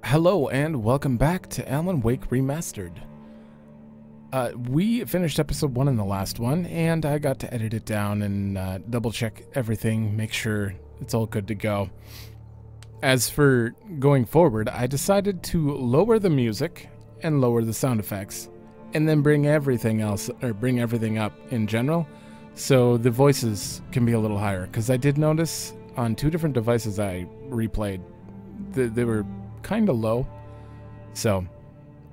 Hello and welcome back to Wake Remastered. We finished episode 1 in the last one, and I got to edit it down and double check everything, make sure it's all good to go. As for going forward, I decided to lower the music and lower the sound effects, and then bring everything else, or bring everything up in general, so the voices can be a little higher, because I did notice on 2 different devices I replayed, they were kind of low, so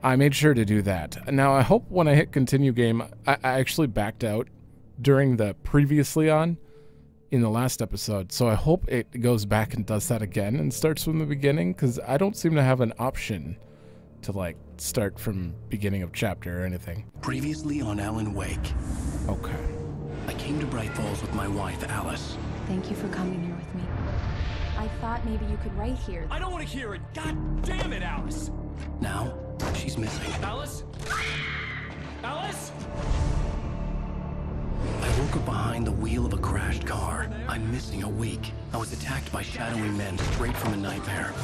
I made sure to do that. Now I hope when I hit continue game, I actually backed out during the previously on in the last episode, so I hope it goes back and does that again and starts from the beginning, because I don't seem to have an option to like start from beginning of chapter or anything. Previously on Alan Wake. Okay. I came to Bright Falls with my wife, Alice. Thank you for coming here with me. I thought maybe you could write here. I don't want to hear it! God damn it, Alice! Now, she's missing. Alice? Alice? I woke up behind the wheel of a crashed car. I'm missing a week. I was attacked by shadowy men straight from a nightmare.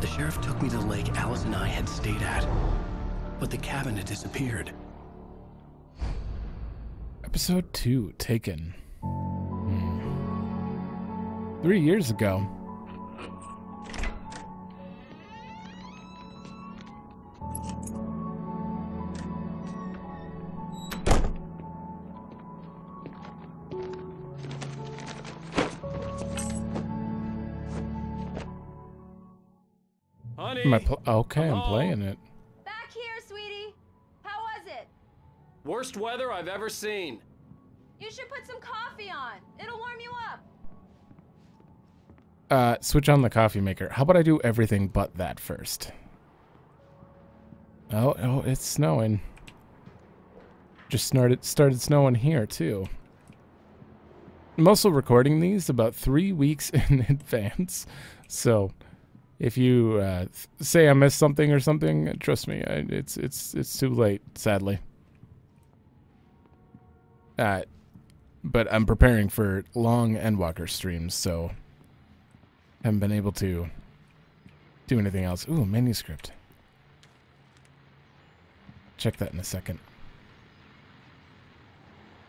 The sheriff took me to the lake Alice and I had stayed at, but the cabin had disappeared. Episode 2, Taken. 3 years ago. Honey! Okay, I'm playing it. Back here, sweetie. How was it? Worst weather I've ever seen. You should put some coffee on. It'll warm you up. Switch on the coffee maker. How about I do everything but that first? Oh, it's snowing. Just started snowing here, too. I'm also recording these about 3 weeks in advance, so if you say I missed something or something, trust me, it's too late, sadly. But I'm preparing for long Endwalker streams, so haven't been able to do anything else. Ooh, manuscript. Check that in a second.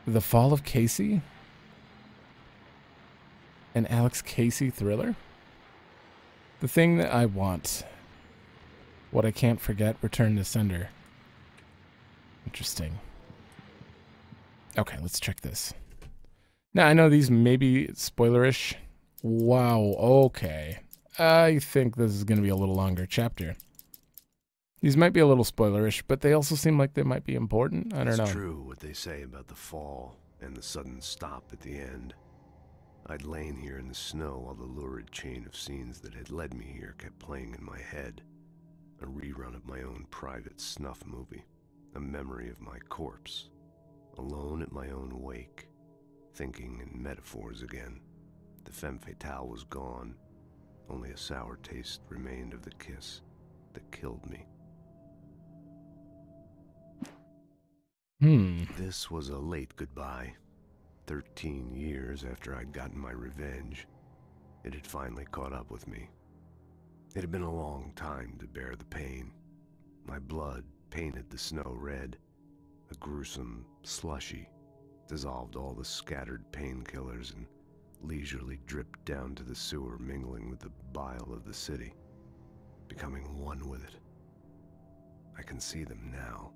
The Fall of Casey? An Alex Casey thriller? The thing that I want. What I can't forget, return to sender. Interesting. Okay, let's check this. Now, I know these may be spoilerish. Wow, okay. I think this is going to be a little longer chapter. These might be a little spoilerish, but they also seem like they might be important. I don't know. It's true what they say about the fall and the sudden stop at the end. I'd lain here in the snow while the lurid chain of scenes that had led me here kept playing in my head. A rerun of my own private snuff movie. A memory of my corpse. Alone at my own wake. Thinking in metaphors again. The femme fatale was gone. Only a sour taste remained of the kiss that killed me. This was a late goodbye. 13 years after I'd gotten my revenge, it had finally caught up with me. It had been a long time to bear the pain. My blood painted the snow red. A gruesome slushy dissolved all the scattered painkillers and leisurely dripped down to the sewer, mingling with the bile of the city, becoming one with it. I can see them now,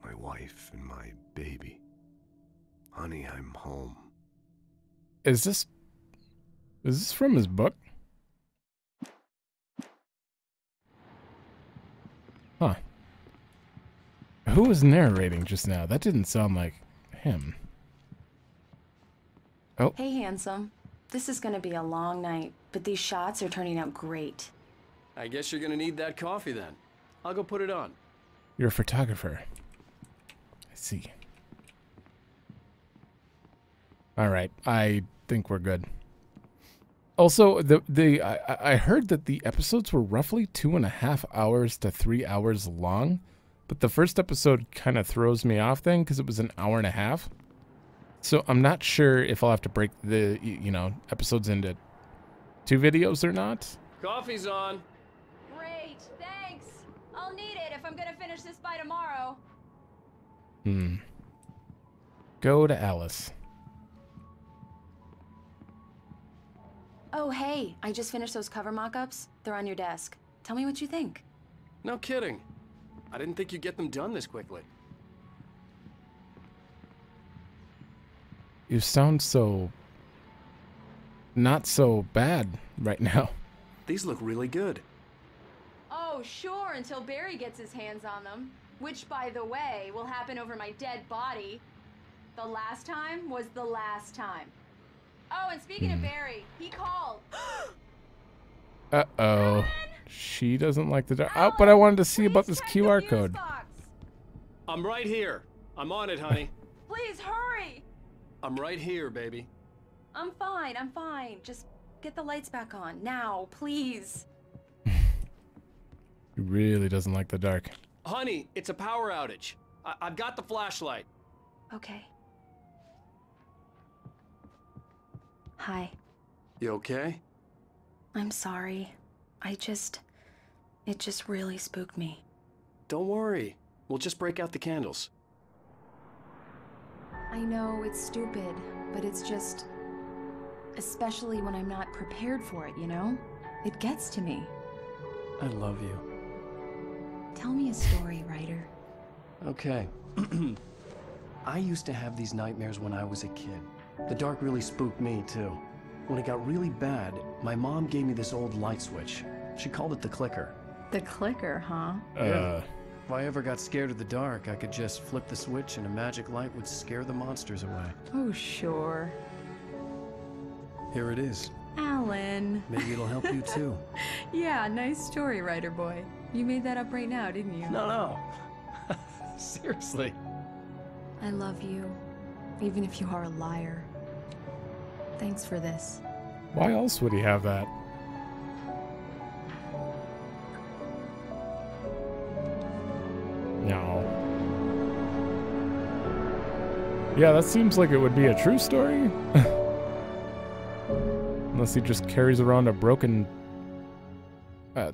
my wife and my baby. Honey, I'm home. Is this from his book? Huh. Who was narrating just now? That didn't sound like him. Oh. Hey, handsome. This is going to be a long night, but these shots are turning out great. I guess you're gonna need that coffee then. I'll go put it on. You're a photographer. I see. Alright, I think we're good. Also, I heard that the episodes were roughly 2.5 hours to 3 hours long, but the first episode kind of throws me off then because it was an hour and a half. So I'm not sure if I'll have to break the, you know, episodes into 2 videos or not. Coffee's on. Great, thanks. I'll need it if I'm gonna finish this by tomorrow. Go to Alice. Oh, hey, I just finished those cover mock-ups. They're on your desk. Tell me what you think. No kidding. I didn't think you'd get them done this quickly. You sound so... not so bad right now. These look really good. Oh, sure, until Barry gets his hands on them. Which, by the way, will happen over my dead body. The last time was the last time. Oh, and speaking of Barry, he called. Uh-oh. She doesn't like the dark. Oh, but I wanted to see about this QR code. I'm right here. I'm on it, honey. Please, hurry! I'm right here, baby. I'm fine, I'm fine. Just get the lights back on, now, please. He really doesn't like the dark. Honey, it's a power outage. I've got the flashlight. Okay. Hi. You okay? I'm sorry. It just really spooked me. Don't worry. We'll just break out the candles. I know it's stupid, but it's just... especially when I'm not prepared for it, you know? It gets to me. I love you. Tell me a story, writer. Okay. I used to have these nightmares when I was a kid. The dark really spooked me, too. When it got really bad, my mom gave me this old light switch. She called it the clicker. The clicker, huh? Yeah. If I ever got scared of the dark, I could just flip the switch and a magic light would scare the monsters away. Oh, sure. Here it is. Alan. Maybe it'll help you, too. Yeah, nice story, writer boy. You made that up right now, didn't you? No. Seriously. I love you, even if you are a liar. Thanks for this. Why else would he have that? No. Yeah, that seems like it would be a true story. Unless he just carries around a broken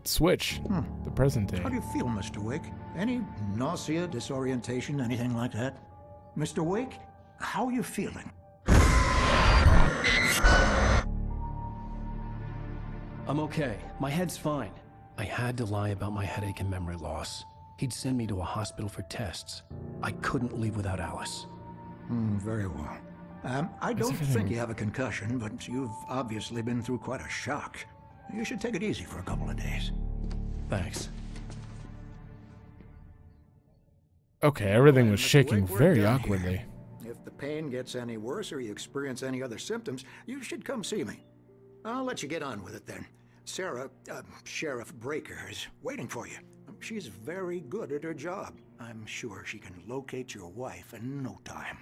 switch, the present day. How do you feel, Mr. Wake? Any nausea, disorientation, anything like that? Mr. Wake, how are you feeling? I'm okay. My head's fine. I had to lie about my headache and memory loss. He'd send me to a hospital for tests. I couldn't leave without Alice. Very well. I don't think you have a concussion, but you've obviously been through quite a shock. You should take it easy for a couple of days. Thanks. Okay, everything was Mr. shaking Wake, we're very done awkwardly. here. If the pain gets any worse or you experience any other symptoms, you should come see me. I'll let you get on with it then. Sarah, Sheriff Breaker, is waiting for you. She's very good at her job. I'm sure she can locate your wife in no time.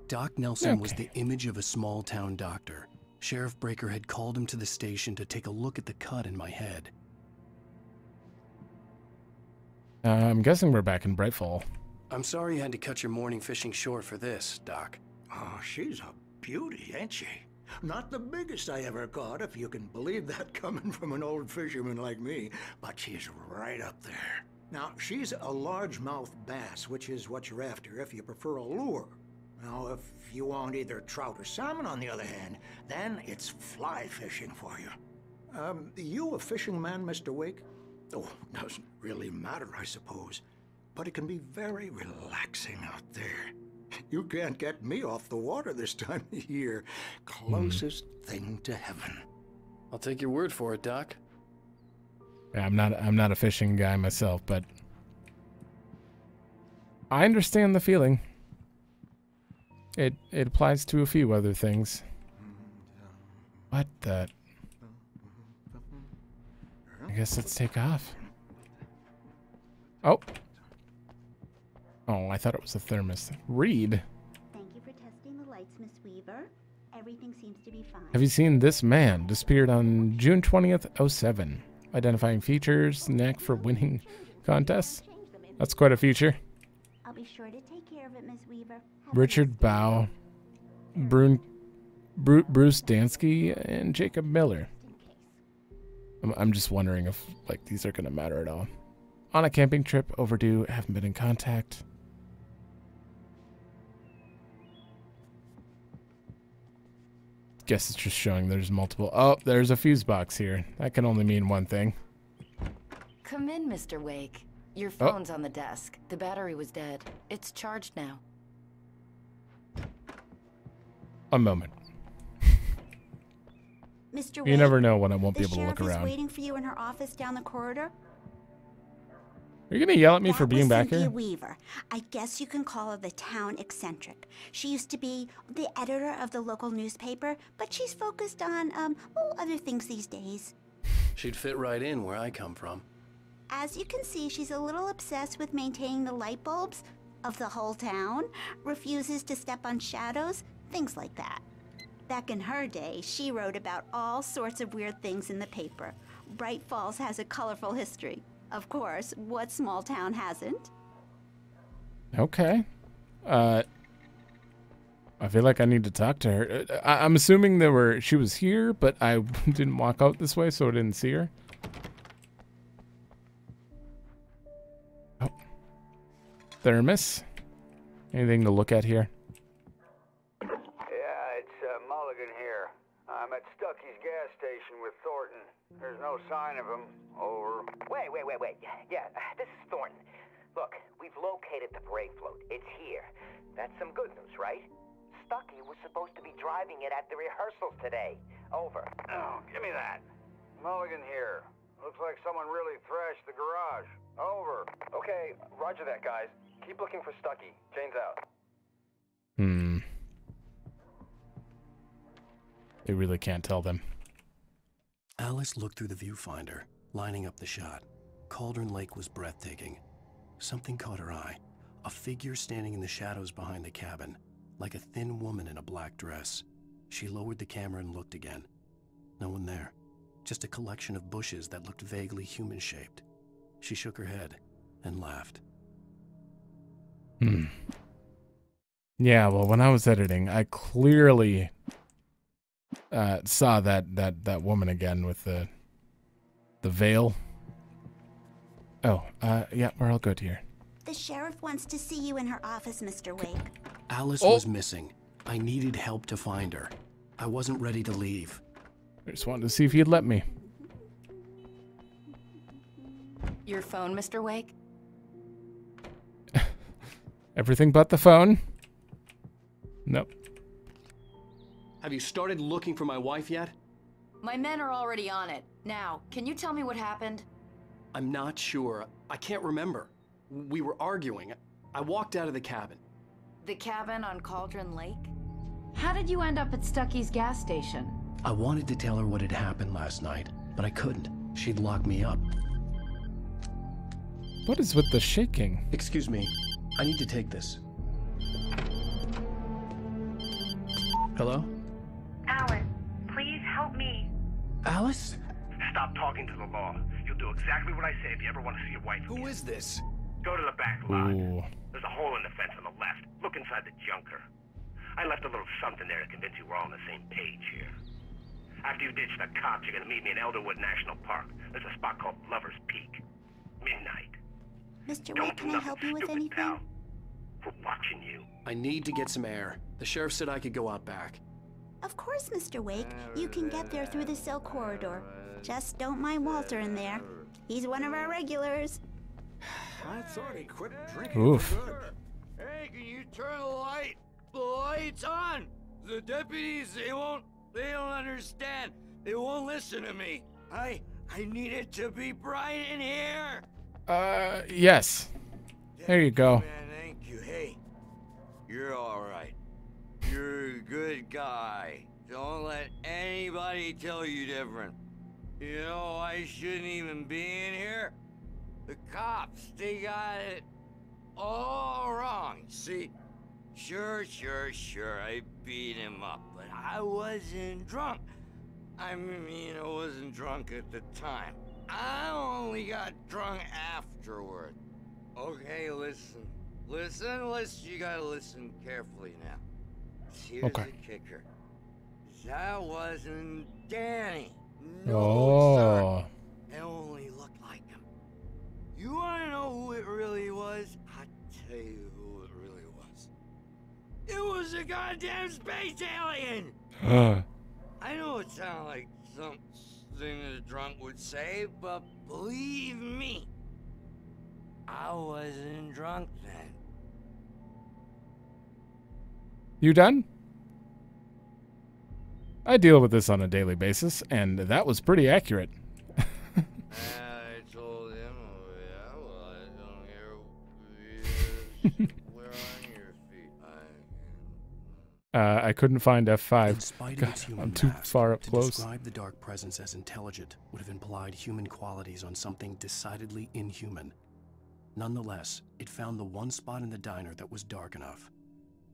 Doc Nelson was the image of a small-town doctor. Sheriff Breaker had called him to the station to take a look at the cut in my head. I'm guessing we're back in Brightfall. I'm sorry you had to cut your morning fishing short for this, Doc. Oh, she's a beauty, ain't she? Not the biggest I ever caught, if you can believe that coming from an old fisherman like me, but she's right up there. Now, she's a largemouth bass, which is what you're after if you prefer a lure. Now, if you want either trout or salmon, on the other hand, then it's fly fishing for you. You a fishing man, Mr. Wake? Oh, doesn't really matter, I suppose. But it can be very relaxing out there. You can't get me off the water this time of year. Closest thing to heaven. I'll take your word for it, Doc. Yeah, I'm not a fishing guy myself, but I understand the feeling. It applies to a few other things. What the? I guess let's take off. Oh. Oh, I thought it was a thermos. Read. Thank you for testing the lights, Miss Weaver. Everything seems to be fine. Have you seen this man? Disappeared on June 20th, 07. Identifying features, knack for winning contests. That's quite a feature. I'll be sure to take care of it, Miss Weaver. Richard Bow. Bruce Dansky and Jacob Miller. I'm just wondering if like these are gonna matter at all. On a camping trip, overdue, haven't been in contact. Guess it's just showing there's multiple. Oh, there's a fuse box here. That can only mean one thing. Come in, Mr. Wake. Your phone's on the desk. The battery was dead. It's charged now. A moment. Mr. You Wake, never know when I won't be able to look The sheriff around. is waiting for you in her office down the corridor. Are you gonna yell at me for being back Cynthia here? Weaver. I guess you can call her the town eccentric. She used to be the editor of the local newspaper, but she's focused on other things these days. She'd fit right in where I come from. As you can see, she's a little obsessed with maintaining the light bulbs of the whole town, refuses to step on shadows, things like that. Back in her day, she wrote about all sorts of weird things in the paper. Bright Falls has a colorful history. Of course, what small town hasn't? Okay. I feel like I need to talk to her. I'm assuming she was here, but I didn't walk out this way, so I didn't see her. Oh. Thermos. Anything to look at here? Yeah, it's Mulligan here. I'm at Stucky's gas station with Thornton. There's no sign of him. Over. Wait. Yeah, this is Thornton. Look, we've located the brake float. It's here. That's some good news, right? Stucky was supposed to be driving it at the rehearsals today. Over. Oh, give me that. Mulligan here. Looks like someone really thrashed the garage. Over. Okay, roger that, guys. Keep looking for Stucky. Jane's out. They really can't tell them. Alice looked through the viewfinder, lining up the shot. Cauldron Lake was breathtaking. Something caught her eye. A figure standing in the shadows behind the cabin, like a thin woman in a black dress. She lowered the camera and looked again. No one there. Just a collection of bushes that looked vaguely human-shaped. She shook her head and laughed. Yeah, well, when I was editing, I clearly saw that woman again with the veil. Oh, yeah, we're all good here. The sheriff wants to see you in her office, Mr. Wake. Alice was missing. I needed help to find her. I wasn't ready to leave. I just wanted to see if you'd let me. Your phone, Mr. Wake? Everything but the phone. Nope. Have you started looking for my wife yet? My men are already on it. Now, can you tell me what happened? I'm not sure. I can't remember. We were arguing. I walked out of the cabin. The cabin on Cauldron Lake? How did you end up at Stucky's gas station? I wanted to tell her what had happened last night, but I couldn't. She'd lock me up. What is with the shaking? Excuse me. I need to take this. Hello? Alice, please help me. Alice? Stop talking to the law. You'll do exactly what I say if you ever want to see your wife again. Who is this? Go to the back lot. Ooh. There's a hole in the fence on the left. Look inside the junker. I left a little something there to convince you we're all on the same page here. After you ditch the cops, you're gonna meet me in Elderwood National Park. There's a spot called Lover's Peak. Midnight. Mr. Don't Wake, do can I nothing help you with stupid, anything? pal. We're watching you. I need to get some air. The sheriff said I could go out back. Of course, Mr. Wake. You can get there through the cell corridor. Just don't mind Walter in there. He's one of our regulars. I thought he quit drinking. Oof. for good. Hey, can you turn the light? The light's on! The deputies, they don't understand. They won't listen to me. I need it to be bright in here. Yes. There you go. Man, thank you. Hey, you're all right. You're a good guy. Don't let anybody tell you different. You know, I shouldn't even be in here. The cops, they got it all wrong. See, sure, I beat him up, but I wasn't drunk. I mean, I wasn't drunk at the time. I only got drunk afterward. Okay, listen, you gotta listen carefully now. Here's Okay. the kicker. That wasn't Danny. No, Oh. sir. It only looked like him. You wanna know who it really was? I'll tell you who it really was. It was a goddamn space alien! I know it sounds like something a drunk would say, but believe me, I wasn't drunk then. You done? I deal with this on a daily basis, and that was pretty accurate. I told him, well, I don't hear. Where on your feet? I couldn't find F5. In spite God, of its human I'm too mask, far up to close. describe the dark presence as intelligent would have implied human qualities on something decidedly inhuman. Nonetheless, it found the one spot in the diner that was dark enough.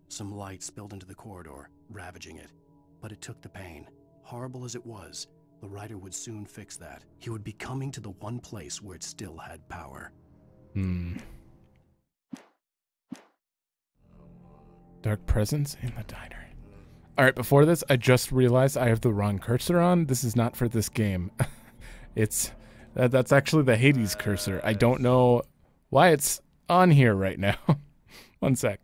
Some light spilled into the corridor, ravaging it. But it took the pain. Horrible as it was, the writer would soon fix that. He would be coming to the one place where it still had power. Dark presence in the diner. Alright, before this, I just realized I have the wrong cursor on. This is not for this game. That's actually the Hades cursor. I don't know why it's on here right now. One sec.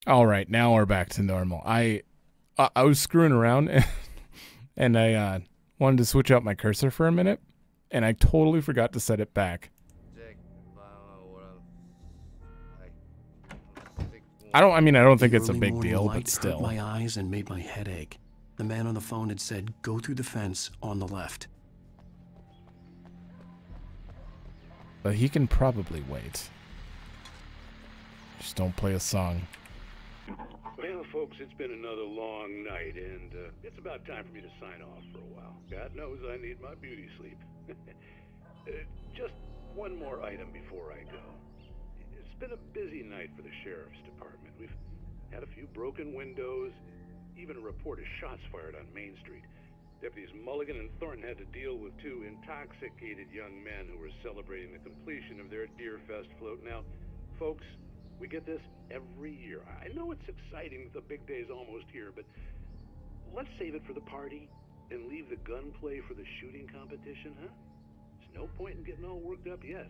Alright, now we're back to normal. I was screwing around and I wanted to switch out my cursor for a minute, and I totally forgot to set it back. I don't think it's a big deal, but still. Hurt my eyes and made my head ache. The man on the phone had said, "Go through the fence on the left." But he can probably wait. Just don't play a song. Well, folks, it's been another long night, and it's about time for me to sign off for a while. God knows I need my beauty sleep. Just one more item before I go. It's been a busy night for the sheriff's department. We've had a few broken windows, even a report of shots fired on Main Street. Deputies Mulligan and Thornton had to deal with two intoxicated young men who were celebrating the completion of their Deerfest float. Now, folks, we get this every year. I know it's exciting that the big day's almost here, but let's save it for the party and leave the gunplay for the shooting competition, huh? There's no point in getting all worked up yet.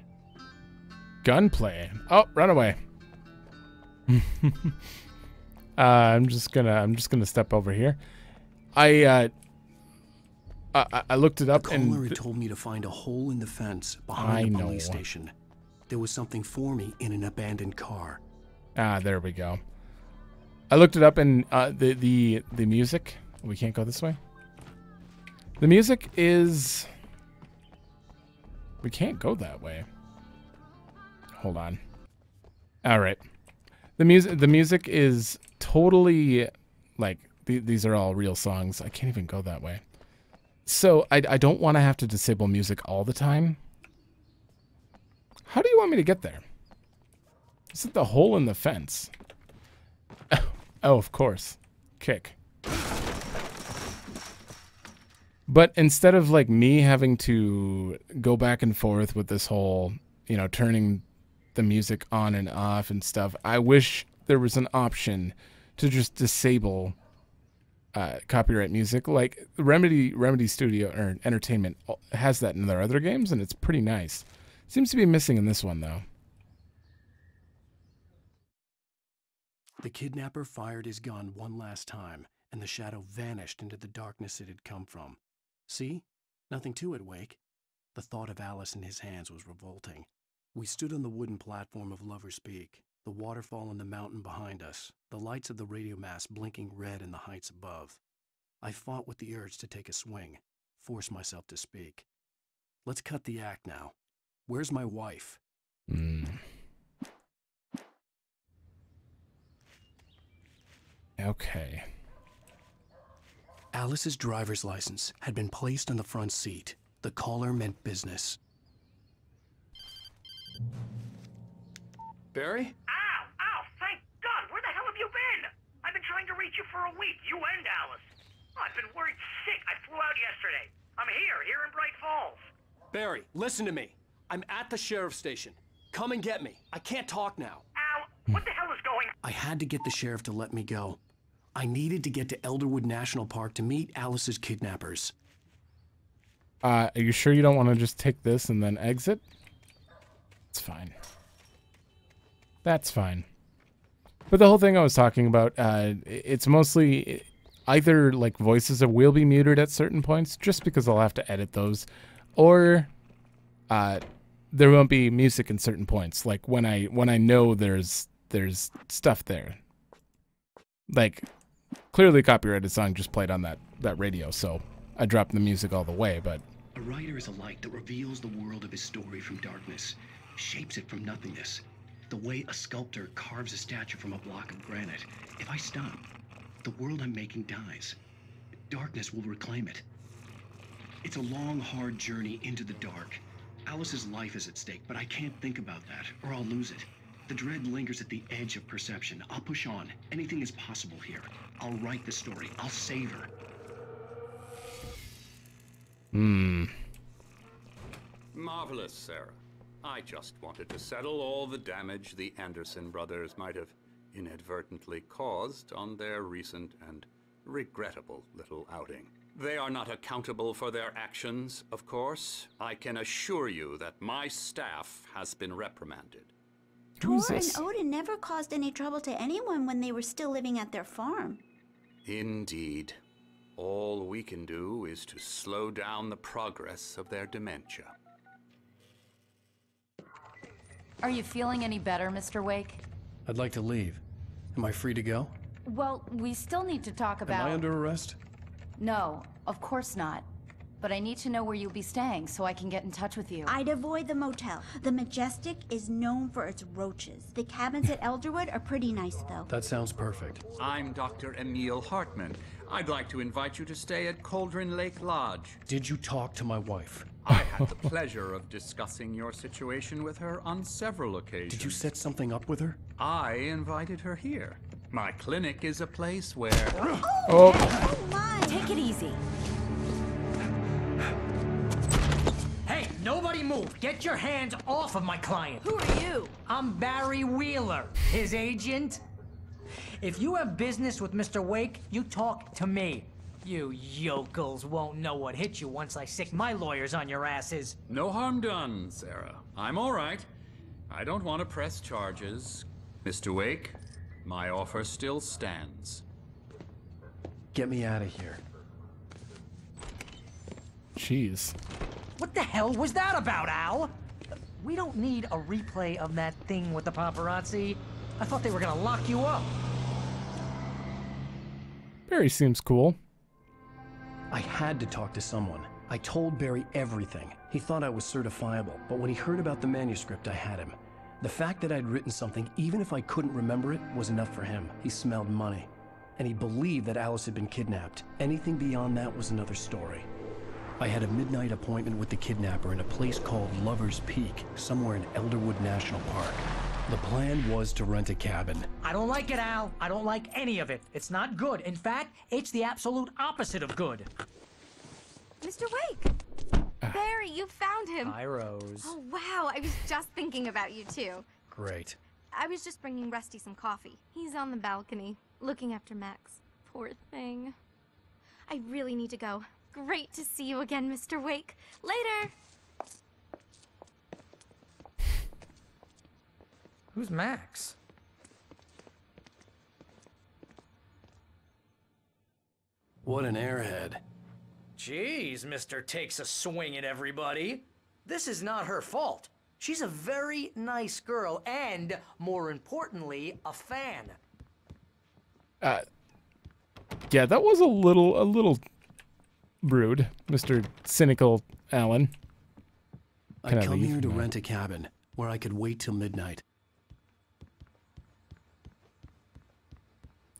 Gunplay. Oh, run away. I'm just gonna step over here. I looked it up, the caller had told me to find a hole in the fence behind the police station. There was something for me in an abandoned car. Ah, there we go. I looked it up, and the music. We can't go this way. The music is. We can't go that way. Hold on. All right. The music is totally like these are all real songs. I can't even go that way. So I don't want to have to disable music all the time. How do you want me to get there? Is it the hole in the fence? Oh, of course. Kick. But instead of like me having to go back and forth with this whole, turning the music on and off and stuff, I wish there was an option to just disable copyright music. Like Remedy Studio or Entertainment has that in their other games, and it's pretty nice. Seems to be missing in this one, though. The kidnapper fired his gun one last time, and the shadow vanished into the darkness it had come from. See? Nothing to it, Wake. The thought of Alice in his hands was revolting. We stood on the wooden platform of Lover's Peak, the waterfall on the mountain behind us, the lights of the radio mast blinking red in the heights above. I fought with the urge to take a swing, force myself to speak. Let's cut the act now. Where's my wife? Okay. Alice's driver's license had been placed on the front seat. The caller meant business. Barry? Ow! Thank God! Where the hell have you been? I've been trying to reach you for a week, you and Alice. I've been worried sick. I flew out yesterday. I'm here in Bright Falls. Barry, listen to me. I'm at the sheriff's station. Come and get me. I can't talk now. Al, what the hell is going on? I had to get the sheriff to let me go. I needed to get to Elderwood National Park to meet Alice's kidnappers. Are you sure you don't want to just take this and then exit? It's fine. That's fine. But the whole thing I was talking about, it's mostly either like voices will be muted at certain points, just because I'll have to edit those, or there won't be music in certain points, like when I know there's stuff there. Like, clearly a copyrighted song just played on that radio, so I dropped the music all the way, but... A writer is a light that reveals the world of his story from darkness, shapes it from nothingness. The way a sculptor carves a statue from a block of granite. If I stop, the world I'm making dies. Darkness will reclaim it. It's a long, hard journey into the dark. Alice's life is at stake, but I can't think about that, or I'll lose it. The dread lingers at the edge of perception. I'll push on. Anything is possible here. I'll write the story. I'll save her. Marvelous, Sarah. I just wanted to settle all the damage the Anderson brothers might have inadvertently caused on their recent and regrettable little outing. They are not accountable for their actions, of course. I can assure you that my staff has been reprimanded. Tor and Odin never caused any trouble to anyone when they were still living at their farm. Indeed. All we can do is to slow down the progress of their dementia. Are you feeling any better, Mr. Wake? I'd like to leave. Am I free to go? Well, we still need to talk about... Am I under arrest? No, of course not. But I need to know where you'll be staying so I can get in touch with you. I'd avoid the motel. The Majestic is known for its roaches. The cabins at Elderwood are pretty nice, though. That sounds perfect. I'm Dr. Emil Hartman. I'd like to invite you to stay at Cauldron Lake Lodge. Did you talk to my wife? I had the pleasure of discussing your situation with her on several occasions. Did you set something up with her? I invited her here. My clinic is a place where... Oh my! Take it easy. Hey, nobody move! Get your hands off of my client! Who are you? I'm Barry Wheeler, his agent. If you have business with Mr. Wake, you talk to me. You yokels won't know what hit you once I sick my lawyers on your asses. No harm done, Sarah. I'm all right. I don't want to press charges. Mr. Wake, my offer still stands. Get me out of here. Jeez. What the hell was that about, Al? We don't need a replay of that thing with the paparazzi. I thought they were gonna lock you up. Barry seems cool. I had to talk to someone. I told Barry everything. He thought I was certifiable, but when he heard about the manuscript, I had him. The fact that I'd written something, even if I couldn't remember it, was enough for him. He smelled money. And he believed that Alice had been kidnapped. Anything beyond that was another story. I had a midnight appointment with the kidnapper in a place called Lover's Peak, somewhere in Elderwood National Park. The plan was to rent a cabin. I don't like it, Al. I don't like any of it. It's not good. In fact, it's the absolute opposite of good. Mr. Wake! Barry, you found him! Hi, Rose. Oh, wow. I was just thinking about you, too. Great. I was just bringing Rusty some coffee. He's on the balcony, looking after Max. Poor thing. I really need to go. Great to see you again, Mr. Wake. Later! Who's Max? What an airhead. Jeez, Mr. Takes a swing at everybody. This is not her fault. She's a very nice girl and, more importantly, a fan. Yeah, that was a little rude, Mr. Cynical Allen. I come here to rent a cabin where I could wait till midnight.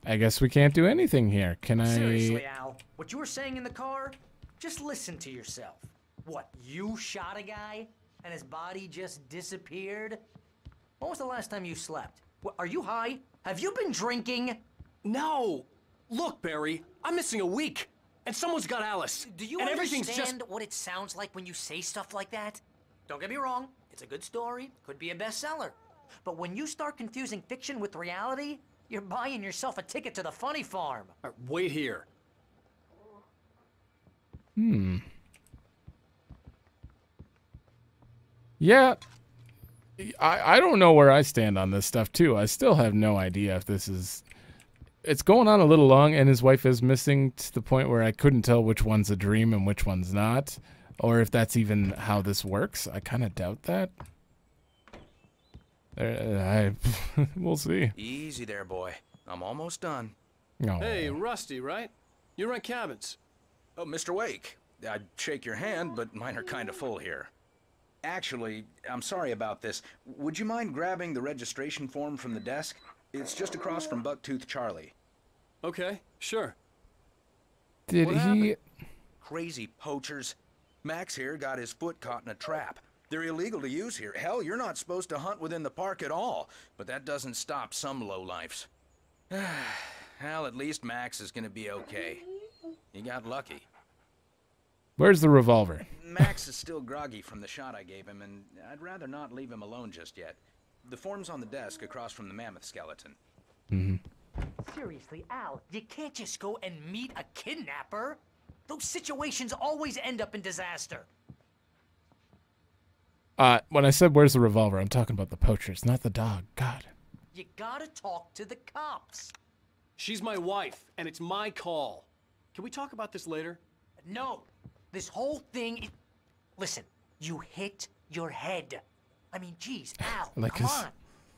I guess we can't do anything here. Can I... Seriously, Al, what you were saying in the car, just listen to yourself. What, you shot a guy and his body just disappeared? When was the last time you slept? What, are you high? Have you been drinking? No! Look, Barry, I'm missing a week, and someone's got Alice. Do you and understand what it sounds like when you say stuff like that? Don't get me wrong, it's a good story, could be a bestseller. But when you start confusing fiction with reality, You're buying yourself a ticket to the funny farm. Wait here. Yeah. I don't know where I stand on this stuff, too. I still have no idea if this is... It's going on a little long, and his wife is missing to the point where I couldn't tell which one's a dream and which one's not. Or if that's even how this works. I kind of doubt that. We'll see. Easy there, boy. I'm almost done. Oh. Hey, Rusty, right? You rent cabins. Oh, Mr. Wake. I'd shake your hand, but mine are kind of full here. Actually, I'm sorry about this. Would you mind grabbing the registration form from the desk? It's just across from Bucktooth Charlie. Okay, sure. Did What he... happened? Crazy poachers. Max here got his foot caught in a trap. They're illegal to use here. Hell, you're not supposed to hunt within the park at all. But that doesn't stop some lowlifes. Well, at least Max is gonna be okay. He got lucky. Where's the revolver? Max is still groggy from the shot I gave him, and I'd rather not leave him alone just yet. The form's on the desk across from the mammoth skeleton. Seriously, Al, you can't just go and meet a kidnapper. Those situations always end up in disaster. When I said where's the revolver, I'm talking about the poachers, not the dog. God. You gotta talk to the cops. She's my wife, and it's my call. Can we talk about this later? No. This whole thing is... Listen, you hit your head. I mean, geez, Al, come on.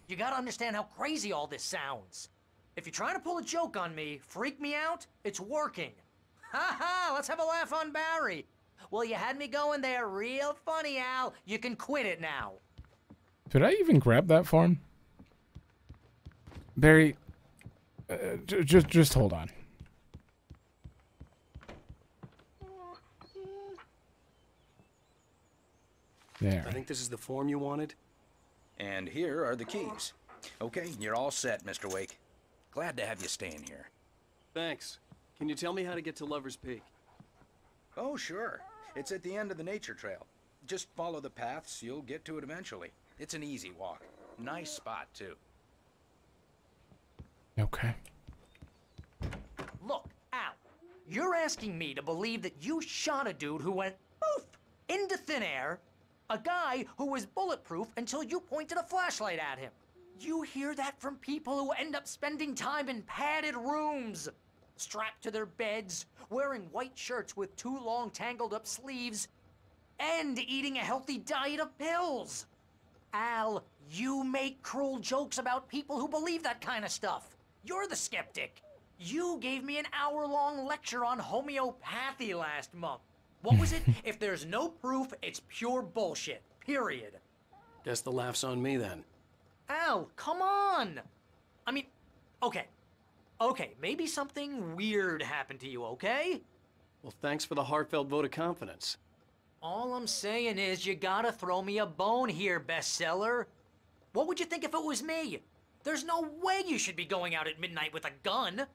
You gotta understand how crazy all this sounds. If you're trying to pull a joke on me, freak me out, it's working. Ha ha, let's have a laugh on Barry. Well, you had me going there real funny, Al. You can quit it now. Did I even grab that form? Barry, just hold on. There. I think this is the form you wanted. And here are the keys. Okay, you're all set, Mr. Wake. Glad to have you staying here. Thanks. Can you tell me how to get to Lover's Peak? Oh, sure. It's at the end of the nature trail. Just follow the paths, you'll get to it eventually. It's an easy walk. Nice spot, too. Okay. Look, Al, you're asking me to believe that you shot a dude who went poof into thin air, a guy who was bulletproof until you pointed a flashlight at him. You hear that from people who end up spending time in padded rooms, strapped to their beds, wearing white shirts with too long tangled up sleeves, and eating a healthy diet of pills. Al, you make cruel jokes about people who believe that kind of stuff. You're the skeptic. You gave me an hour-long lecture on homeopathy last month. What was it? If there's no proof, it's pure bullshit. Period. Guess the laugh's on me then. Al, come on! I mean, okay. Okay, maybe something weird happened to you, okay? Well, thanks for the heartfelt vote of confidence. All I'm saying is you gotta throw me a bone here, bestseller. What would you think if it was me? There's no way you should be going out at midnight with a gun.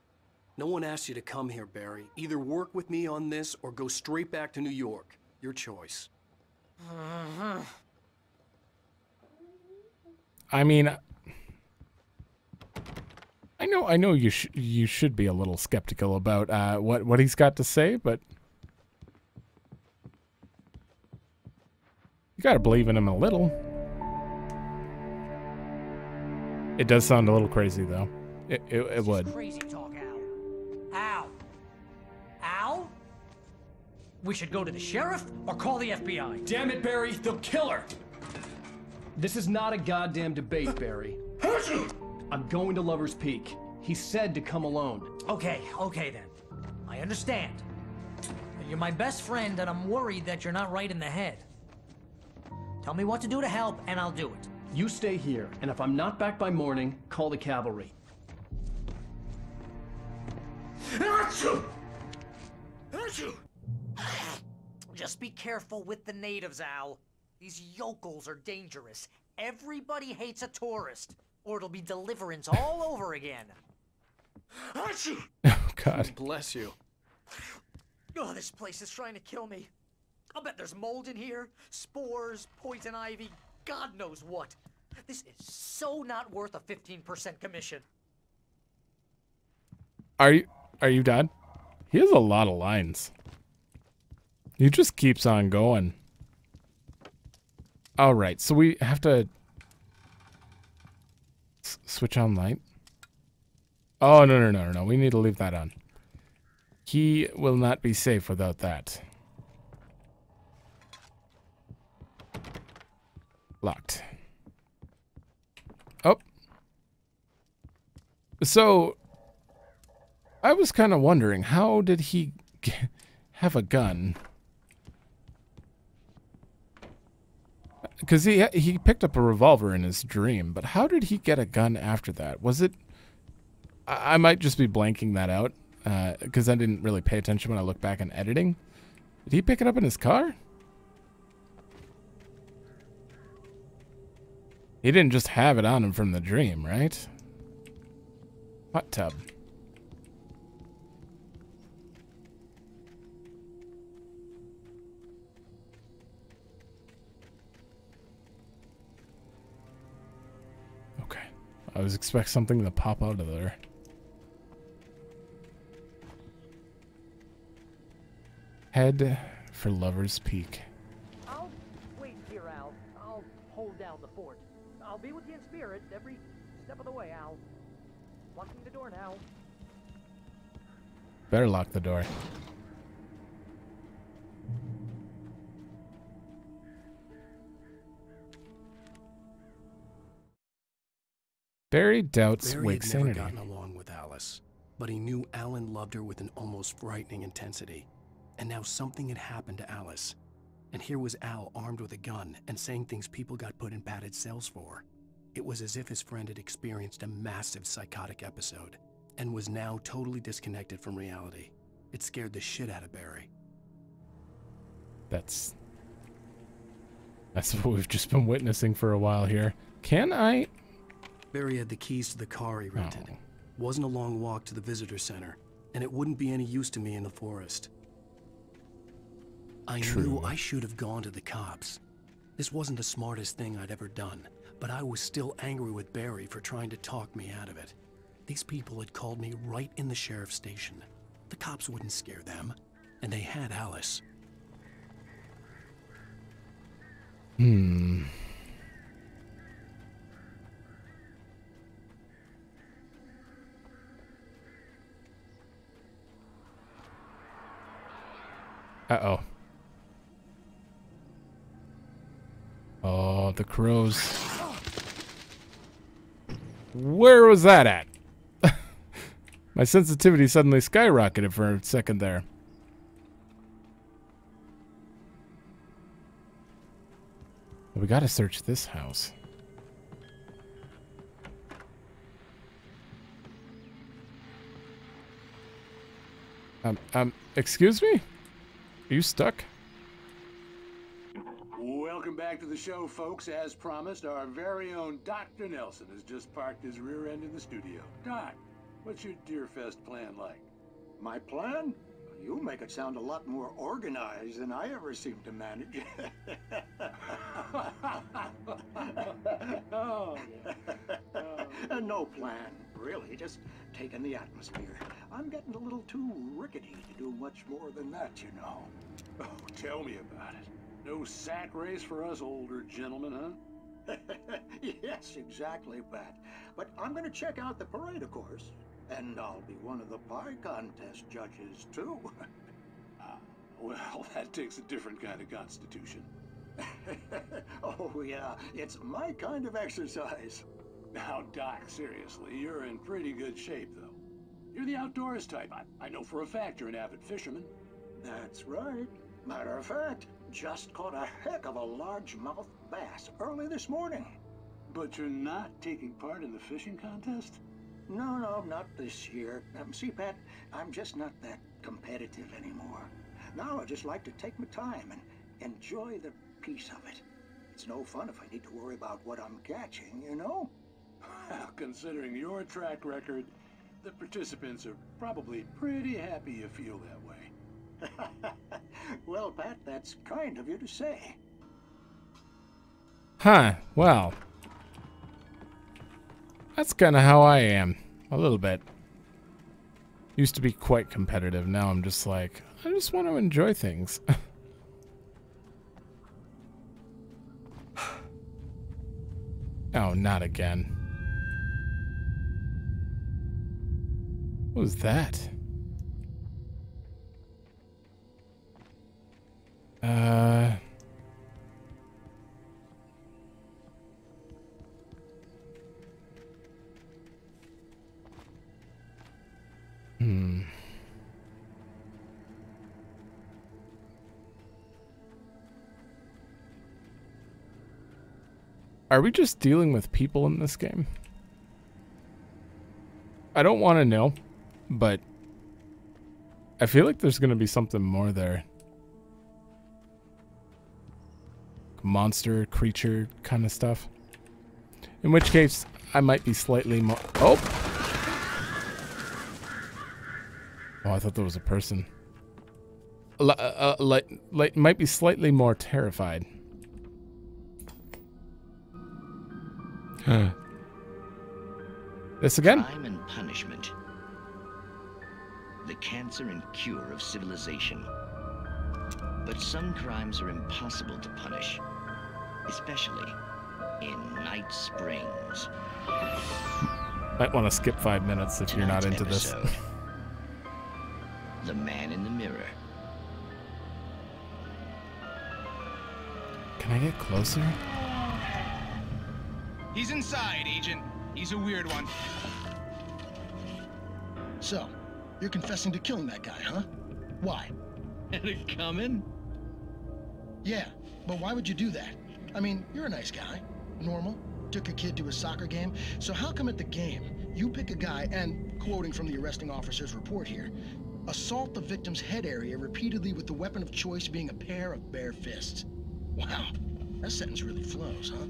No one asked you to come here, Barry. Either work with me on this or go straight back to New York. Your choice. I mean, I know you should be a little skeptical about what he's got to say, but you gotta believe in him a little. It does sound a little crazy, though. It would. Crazy talk, Al. Al? We should go to the sheriff or call the FBI. Damn it, Barry, they'll kill her! This is not a goddamn debate, Barry. I'm going to Lover's Peak. He said to come alone. Okay then. I understand. You're my best friend, and I'm worried that you're not right in the head. Tell me what to do to help, and I'll do it. You stay here, and if I'm not back by morning, call the cavalry. Just be careful with the natives, Al. These yokels are dangerous. Everybody hates a tourist, or it'll be Deliverance all over again. Oh, God. Bless you. Oh, this place is trying to kill me. I'll bet there's mold in here, spores, poison ivy, God knows what. This is so not worth a 15% commission. Are you done? He has a lot of lines. He just keeps on going. All right, so we have to switch on light. Oh, no. We need to leave that on. He will not be safe without that. Locked. Oh. So, I was kind of wondering, how did he have a gun? Because he picked up a revolver in his dream, but how did he get a gun after that? Was it... I might just be blanking that out, because I didn't really pay attention when I look back in editing. Did he pick it up in his car? He didn't just have it on him from the dream, right? Hot tub. Okay. I was expecting something to pop out of there. Head for Lover's Peak. I'll wait here, Al. I'll hold down the fort. I'll be with you in spirit every step of the way, Al. Locking the door now. Better lock the door. Barry doubts Wake's sanity. Barry had never gotten along with Alice, but he knew Alan loved her with an almost frightening intensity. And now something had happened to Alice. And here was Al armed with a gun and saying things people got put in padded cells for. It was as if his friend had experienced a massive psychotic episode and was now totally disconnected from reality. It scared the shit out of Barry. That's what we've just been witnessing for a while here. Can I? Barry had the keys to the car he rented. Oh. Wasn't a long walk to the visitor center, and it wouldn't be any use to me in the forest. I knew I should have gone to the cops. This wasn't the smartest thing I'd ever done, but I was still angry with Barry for trying to talk me out of it. These people had called me right in the sheriff's station. The cops wouldn't scare them, and they had Alice. Uh-oh. Oh, the crows. Where was that at? My sensitivity suddenly skyrocketed for a second there. We gotta search this house. Excuse me? Are you stuck? Welcome back to the show, folks. As promised, our very own Dr. Nelson has just parked his rear end in the studio. Doc, what's your Deerfest plan like? My plan? You make it sound a lot more organized than I ever seem to manage. No plan, really. Just taking the atmosphere. I'm getting a little too rickety to do much more than that, you know. Oh, tell me about it. No sack race for us older gentlemen, huh? Yes, exactly, Pat. But I'm going to check out the parade, of course. And I'll be one of the pie contest judges, too. Well, that takes a different kind of constitution. Oh, yeah. It's my kind of exercise. Now, Doc, seriously, you're in pretty good shape, though. You're the outdoors type. I know for a fact you're an avid fisherman. That's right. Matter of fact, just caught a heck of a largemouth bass early this morning. But you're not taking part in the fishing contest? No, not this year. See, Pat, I'm just not that competitive anymore. Now I just like to take my time and enjoy the peace of it. It's no fun if I need to worry about what I'm catching, you know? Well, considering your track record, the participants are probably pretty happy you feel that way. Well, Pat, that's kind of you to say. Huh, well. That's kind of how I am. A little bit. Used to be quite competitive. Now I'm just like, I just want to enjoy things. Oh, not again. What was that? Are we just dealing with people in this game? I don't want to know, but I feel like there's going to be something more there. Monster, creature kind of stuff. In which case, I might be slightly more... Oh! Oh, I thought there was a person. Might be slightly more terrified. This again? Crime and punishment. The cancer and cure of civilization. But some crimes are impossible to punish, especially in Night Springs. Might want to skip 5 minutes if you're not into this. The Man in the Mirror. Can I get closer? He's inside, Agent. He's a weird one. So, you're confessing to killing that guy, huh? Why? Had it coming? Yeah, but why would you do that? I mean, you're a nice guy. Normal. Took a kid to a soccer game. So how come at the game, you pick a guy and, quoting from the arresting officer's report here, assault the victim's head area repeatedly with the weapon of choice being a pair of bare fists? Wow, that sentence really flows, huh?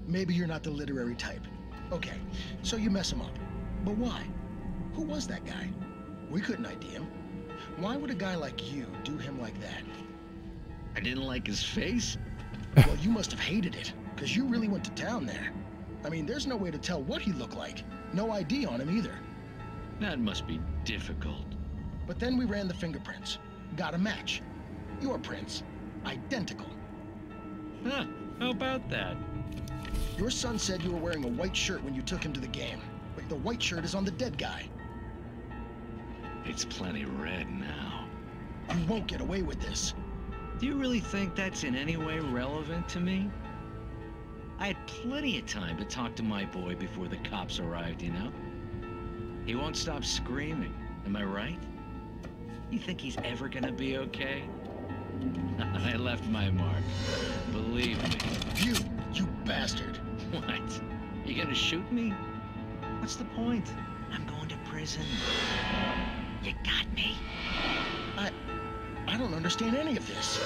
Maybe you're not the literary type. Okay, so you mess him up. But why? Who was that guy? We couldn't ID him. Why would a guy like you do him like that? I didn't like his face? Well, you must have hated it, because you really went to town there. I mean, there's no way to tell what he looked like. No ID on him either. That must be difficult. But then we ran the fingerprints. Got a match. Your prints. Identical. Huh, how about that? Your son said you were wearing a white shirt when you took him to the game, but the white shirt is on the dead guy. It's plenty red now. You won't get away with this. Do you really think that's in any way relevant to me? I had plenty of time to talk to my boy before the cops arrived, you know? He won't stop screaming, am I right? You think he's ever gonna be okay? I left my mark, believe me. You bastard. What? You gonna shoot me? What's the point? I'm going to prison. You got me. I don't understand any of this.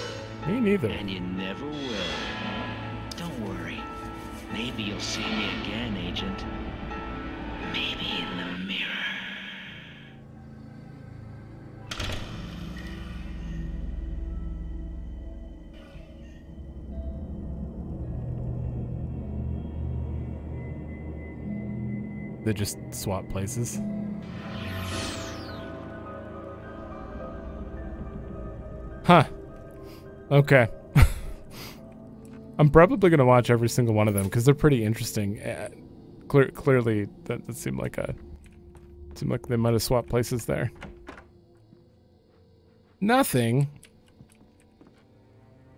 Me neither. And you never will. Don't worry. Maybe you'll see me again, Agent. Maybe in the mirror. They just swap places. Huh. Okay. I'm probably going to watch every single one of them because they're pretty interesting. Clearly, that seemed like they might have swapped places there. Nothing.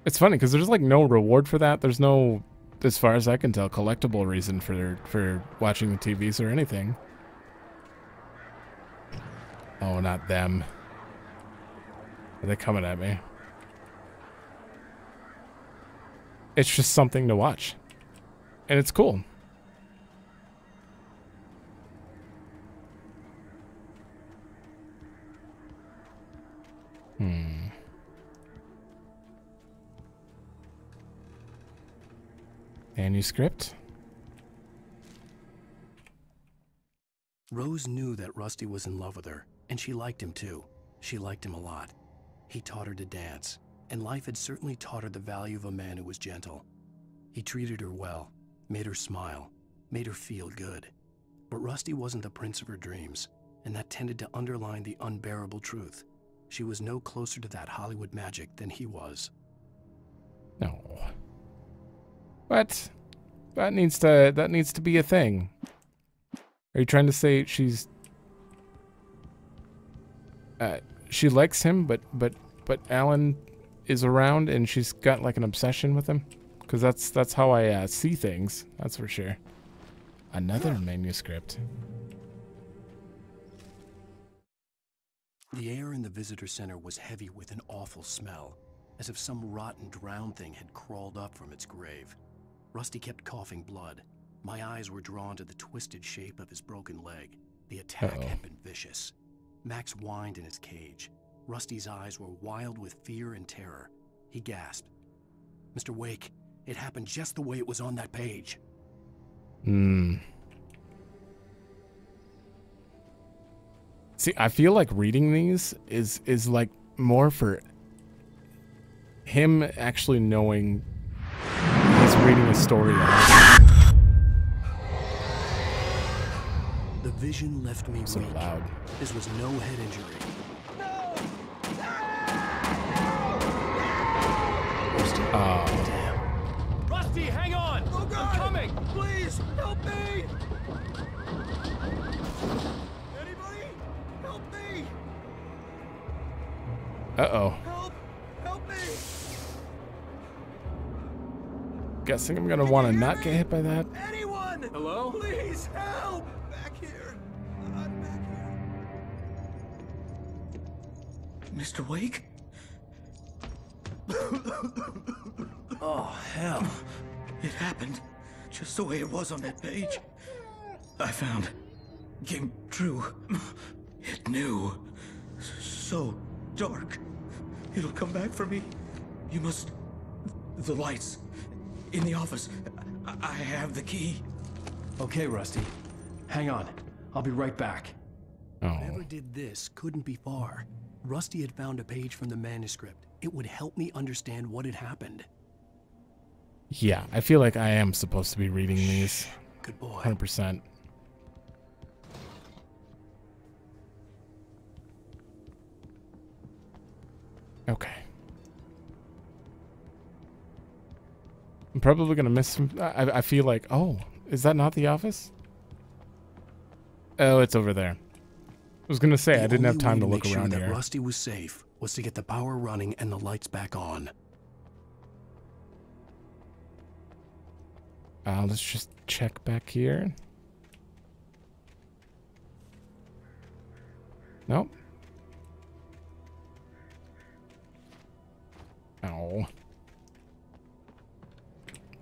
It's funny because there's like no reward for that. There's no, as far as I can tell, collectible reason for watching the TVs or anything. Oh, not them. Are they coming at me? It's just something to watch. And it's cool. Manuscript. Rose knew that Rusty was in love with her, and she liked him too. She liked him a lot. He taught her to dance, and life had certainly taught her the value of a man who was gentle. He treated her well, made her smile, made her feel good. But Rusty wasn't the prince of her dreams, and that tended to underline the unbearable truth. She was no closer to that Hollywood magic than he was. No. What? That needs to be a thing. Are you trying to say she likes him, but Alan is around and she's got like an obsession with him? Because that's how I see things. That's for sure. Another manuscript. The air in the visitor center was heavy with an awful smell, as if some rotten drowned thing had crawled up from its grave. Rusty kept coughing blood. My eyes were drawn to the twisted shape of his broken leg. The attack had been vicious. Max whined in his cage. Rusty's eyes were wild with fear and terror. He gasped. "Mr. Wake, it happened just the way it was on that page." See, I feel like reading these is like more for him actually knowing he's reading a story. The vision left me so weak. Loud. This was no head injury. Damn. Rusty, hang on! Oh God. I'm coming! Please, help me! Anybody? Help me! Uh-oh. Help me! Guessing I'm gonna want to not get hit by that. Anyone? Hello? Please help! Back here. I'm back here. Mr. Wake? Oh, hell. It happened just the way it was on that page. I found. Came true. It knew. So dark. It'll come back for me. You must... The lights. In the office. I have the key. Okay, Rusty. Hang on. I'll be right back. Oh. Whoever did this couldn't be far. Rusty had found a page from the manuscript. It would help me understand what had happened. Yeah, I feel like I am supposed to be reading these. Good boy. 100%. Okay. I'm probably gonna miss some. I feel like, oh, is that not the office? Oh, it's over there. I was gonna say I didn't have time to look around here. That Rusty was safe was to get the power running and the lights back on. Let's just check back here. Nope. Ow.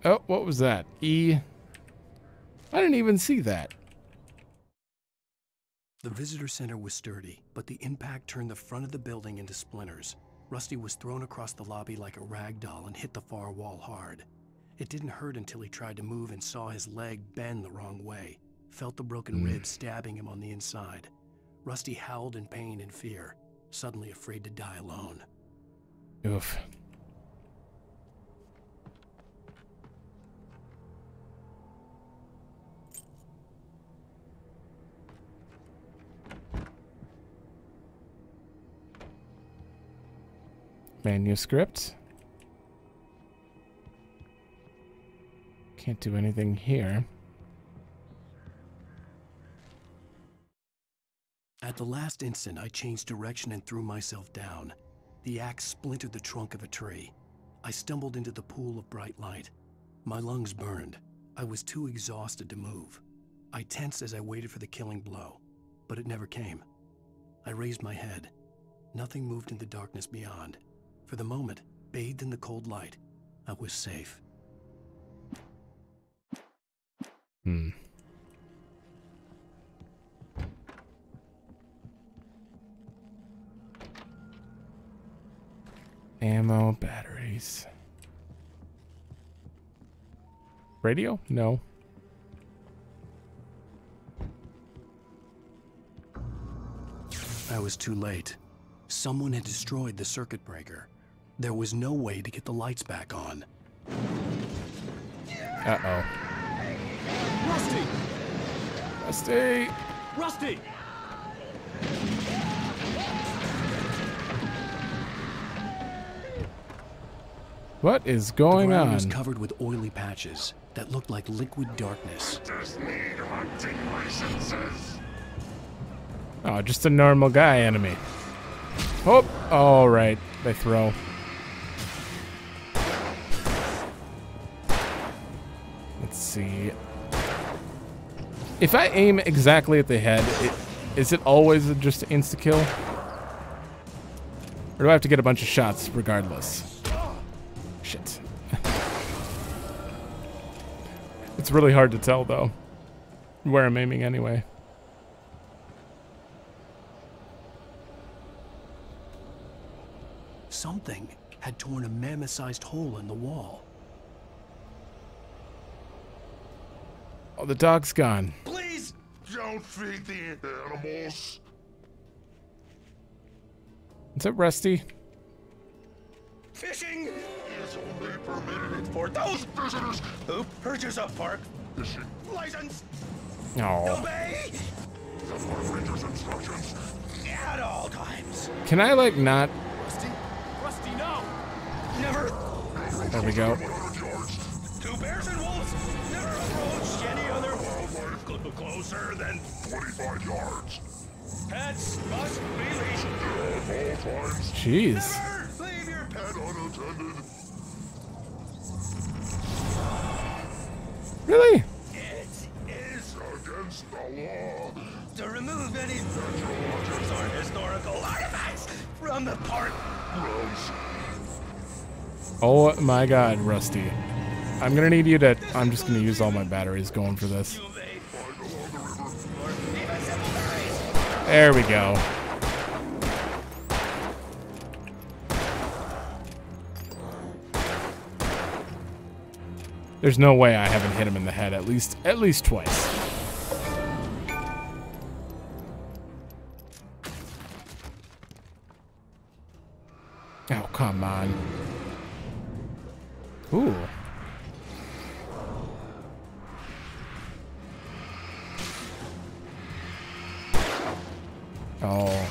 Oh, what was that? E. I didn't even see that. The visitor center was sturdy, but the impact turned the front of the building into splinters. Rusty was thrown across the lobby like a rag doll and hit the far wall hard. It didn't hurt until he tried to move and saw his leg bend the wrong way, felt the broken ribs stabbing him on the inside. Rusty howled in pain and fear, suddenly afraid to die alone. Oof. Manuscript. Can't do anything here. At the last instant, I changed direction and threw myself down. The axe splintered the trunk of a tree. I stumbled into the pool of bright light. My lungs burned. I was too exhausted to move. I tensed as I waited for the killing blow, but it never came. I raised my head. Nothing moved in the darkness beyond. For the moment, bathed in the cold light, I was safe. Ammo, batteries. Radio? No. I was too late. Someone had destroyed the circuit breaker. There was no way to get the lights back on. Uh-oh. Rusty! Rusty! Rusty! What is going the ground on? was covered with oily patches that looked like liquid darkness. Just need hunting licenses. Oh, just a normal guy enemy. Oh, all right. They throw. Let's see. If I aim exactly at the head, is it always just an insta-kill? Or do I have to get a bunch of shots regardless? Shit. It's really hard to tell, though, where I'm aiming anyway. Something had torn a mammoth-sized hole in the wall. Oh, the dog's gone. Please don't feed the animals. Is that Rusty? Fishing is only permitted for those visitors who purchase a park fishing license. Oh. Obey the ranger's instructions at all times. Can I, like, not? Rusty, no! Never. There we go. 2 bears and wolves never approach any other wildlife closer than 25 yards. Pets must be leashed at all times. Jeez. Never leave your pet unattended. Really? It is against the law to remove any structures or historical artifacts from the park. Gross. Oh my God, Rusty. I'm gonna need you to. I'm just gonna use all my batteries going for this. There we go. There's no way I haven't hit him in the head at least twice. Oh, come on. Ooh. Oh.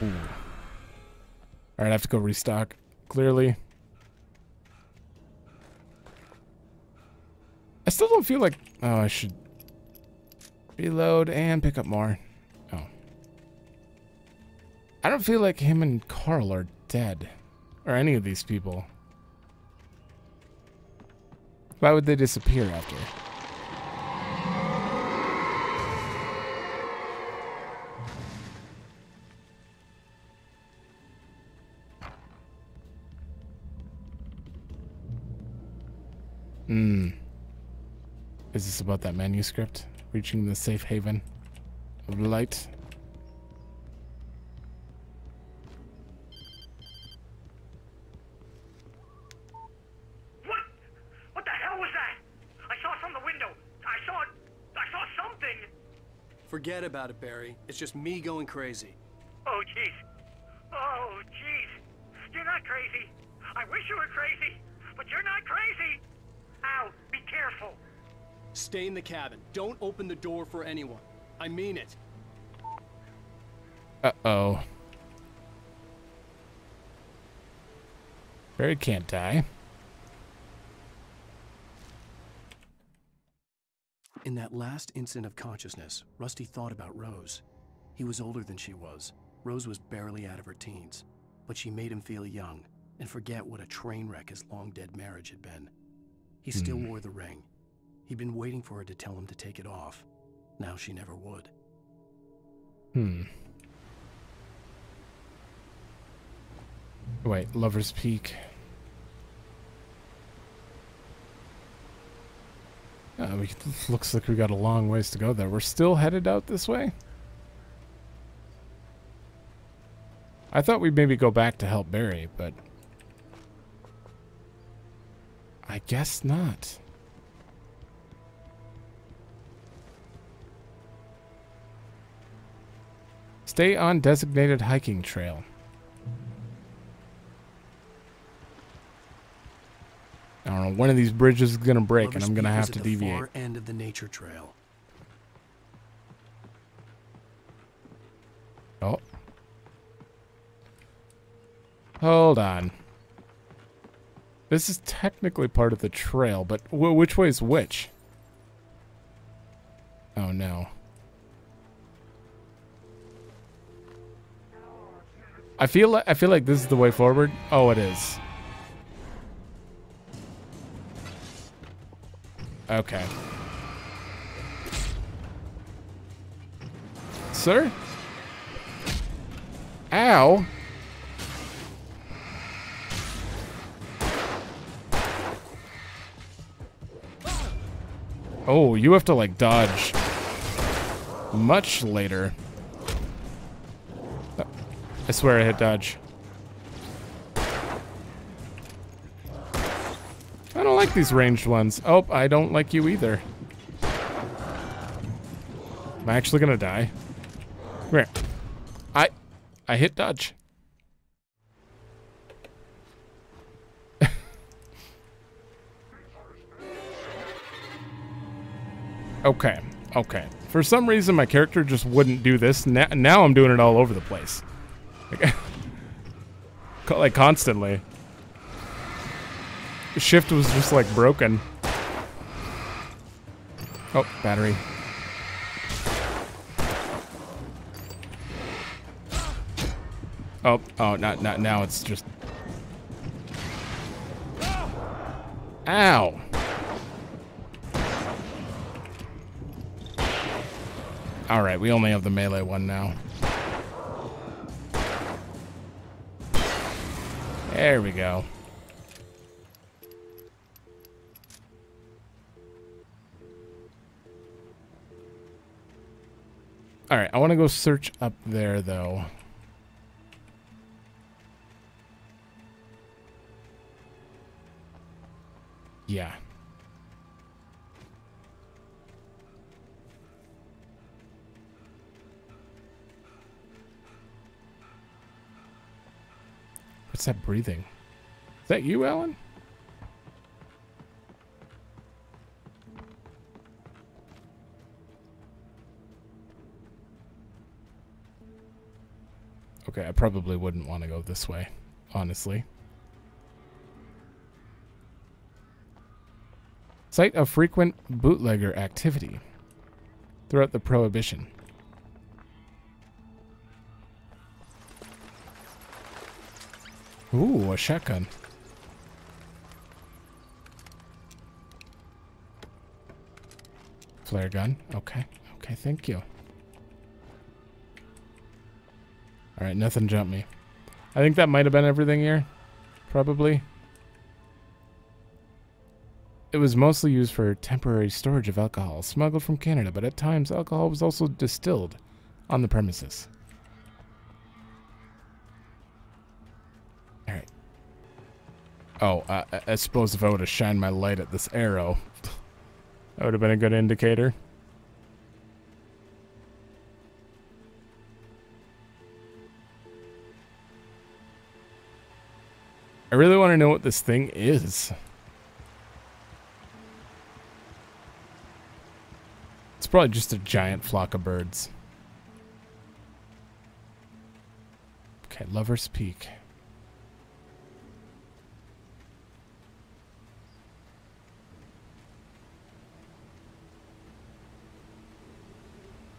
Ooh. All right, I have to go restock. Clearly. I still don't feel like... Oh, I should reload and pick up more. Oh. I don't feel like him and Carl are dead. Or any of these people. Why would they disappear after? Is this about that manuscript? Reaching the safe haven of light? What the hell was that? I saw it from the window. I saw something. Forget about it, Barry. It's just me going crazy. Oh, jeez. Oh, jeez. You're not crazy. I wish you were crazy, but you're not crazy. Ow, be careful. Stay in the cabin. Don't open the door for anyone. I mean it. Uh-oh. Barry can't die. In that last instant of consciousness, Rusty thought about Rose. He was older than she was. Rose was barely out of her teens, but she made him feel young and forget what a train wreck his long-dead marriage had been. He still wore the ring. He'd been waiting for her to tell him to take it off. Now she never would. Wait, Lover's Peak. Looks like we got a long ways to go there. We're still headed out this way? I thought we'd maybe go back to help Barry, but... I guess not. Stay on designated hiking trail. I don't know. One of these bridges is gonna break, and I'm gonna have to deviate. Far end of the nature trail. Oh. Hold on. This is technically part of the trail, but which way is which? Oh no. I feel like this is the way forward. Oh, it is. Okay. Sir? Ow. Oh, you have to like dodge much later. I swear I hit dodge. I don't like these ranged ones. Oh, I don't like you either. Am I actually gonna die? Come here. I hit dodge. Okay. For some reason, my character just wouldn't do this. Now I'm doing it all over the place. Like constantly. Shift was just like broken. Oh, battery. Oh, not now. It's just. Ow. All right, we only have the melee one now. There we go. All right, I want to go search up there, though. Yeah. What's that breathing? Is that you, Alan? Okay, I probably wouldn't want to go this way, honestly. Site of frequent bootlegger activity throughout the Prohibition. Ooh, a shotgun. Flare gun. Okay, thank you. Alright, nothing jumped me. I think that might have been everything here. Probably. It was mostly used for temporary storage of alcohol, smuggled from Canada, but at times alcohol was also distilled on the premises. Alright. Oh, I suppose if I would have shined my light at this arrow, that would have been a good indicator. I really want to know what this thing is. It's probably just a giant flock of birds. Okay, Lover's Peak.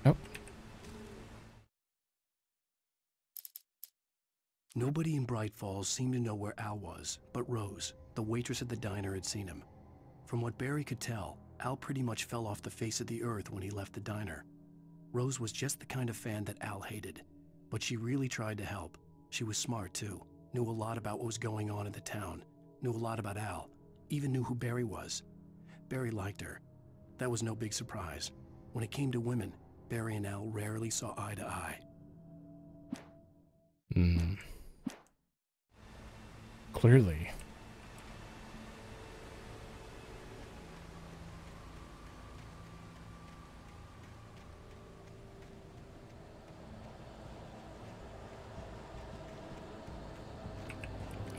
Oh. Nobody in Bright Falls seemed to know where Al was, but Rose, the waitress at the diner, had seen him. From what Barry could tell, Al pretty much fell off the face of the earth when he left the diner. Rose was just the kind of fan that Al hated, but she really tried to help. She was smart too, knew a lot about what was going on in the town, knew a lot about Al, even knew who Barry was. Barry liked her. That was no big surprise. When it came to women, Barry and Al rarely saw eye to eye. Clearly.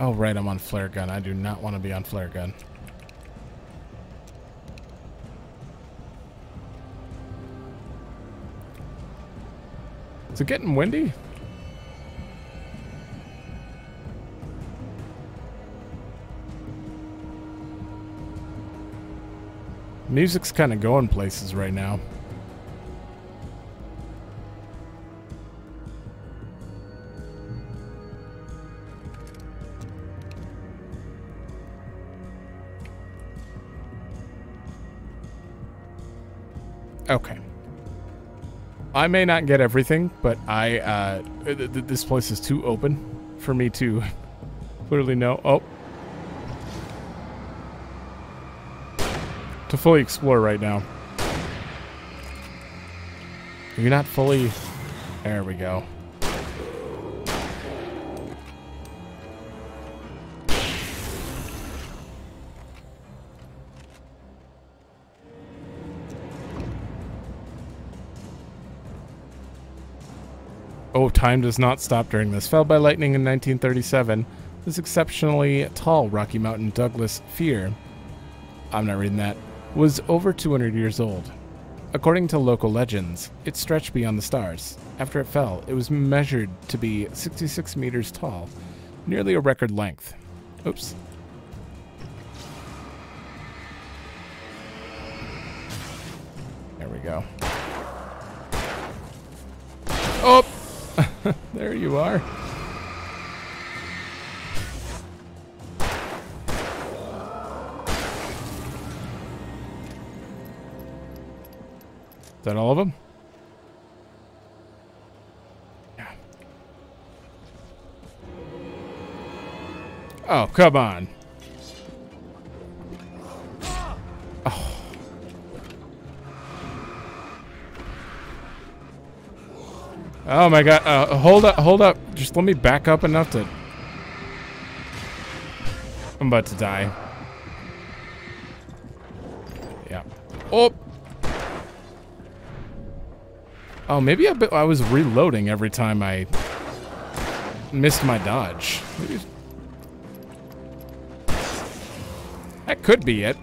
Oh, right, I'm on flare gun. I do not want to be on flare gun. Is it getting windy? Music's kind of going places right now. Okay. I may not get everything, but this place is too open for me to clearly know. Oh. To fully explore right now. You're not fully... There we go. Oh, time does not stop during this. Felled by lightning in 1937. This exceptionally tall Rocky Mountain Douglas fir, I'm not reading that, was over 200 years old. According to local legends, it stretched beyond the stars. After it fell, it was measured to be 66 meters tall, nearly a record length. Oops. There we go. Oh! There you are. Is that all of them? Yeah. Oh, come on. Oh. Oh my god. Hold up, hold up. Just let me back up enough to... I'm about to die. Yeah. Oh! Oh, maybe I was reloading every time I missed my dodge. Maybe. That could be it.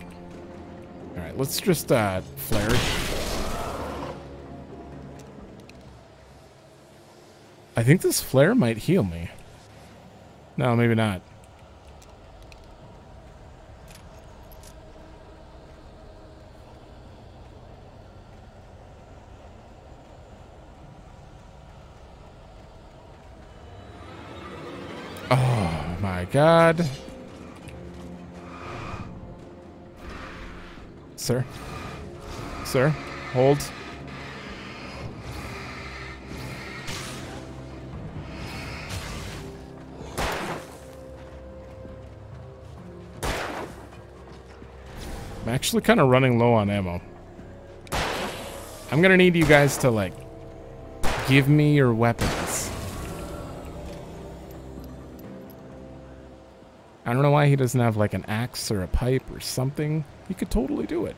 Alright, let's just flare. I think this flare might heal me. No, maybe not. Oh my god. Sir? Sir? Hold. I'm actually kind of running low on ammo. I'm gonna need you guys to, like, give me your weapons. I don't know why he doesn't have, like, an axe or a pipe or something. He could totally do it.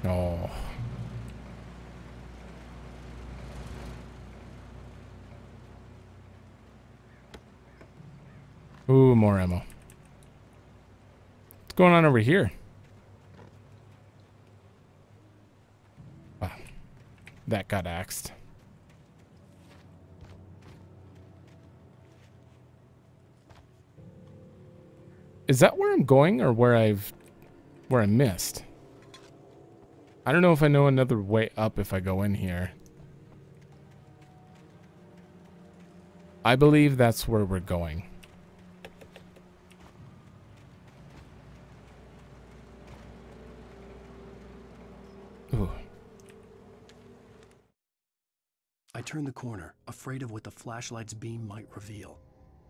Oh. Ooh, more ammo. What's going on over here? Wow. That got axed. Is that where I'm going or where I missed? I don't know if I know another way up if I go in here. I believe that's where we're going. Ooh. I turned the corner, afraid of what the flashlight's beam might reveal.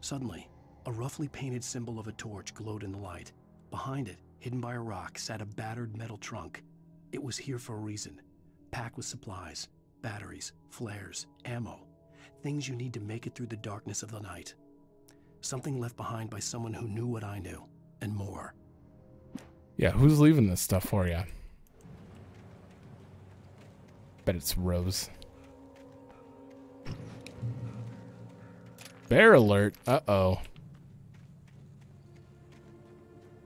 Suddenly, a roughly painted symbol of a torch glowed in the light. Behind it, hidden by a rock, sat a battered metal trunk. It was here for a reason. Packed with supplies, batteries, flares, ammo. Things you need to make it through the darkness of the night. Something left behind by someone who knew what I knew, and more. Yeah, who's leaving this stuff for you? Bet it's Rose. Bear alert. Uh-oh.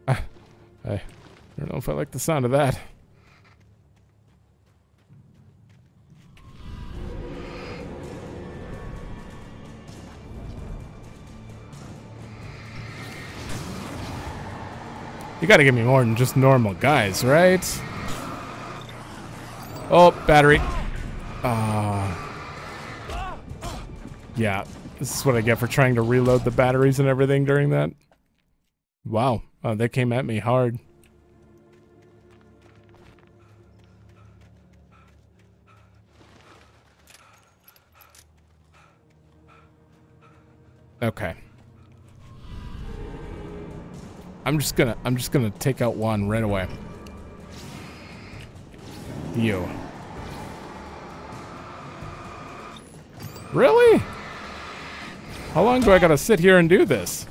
I don't know if I like the sound of that. You gotta give me more than just normal guys, right? Oh, battery. Yeah, this is what I get for trying to reload the batteries and everything during that. Wow, they came at me hard. Okay. I'm just gonna take out one right away. You. Really? How long do I gotta sit here and do this?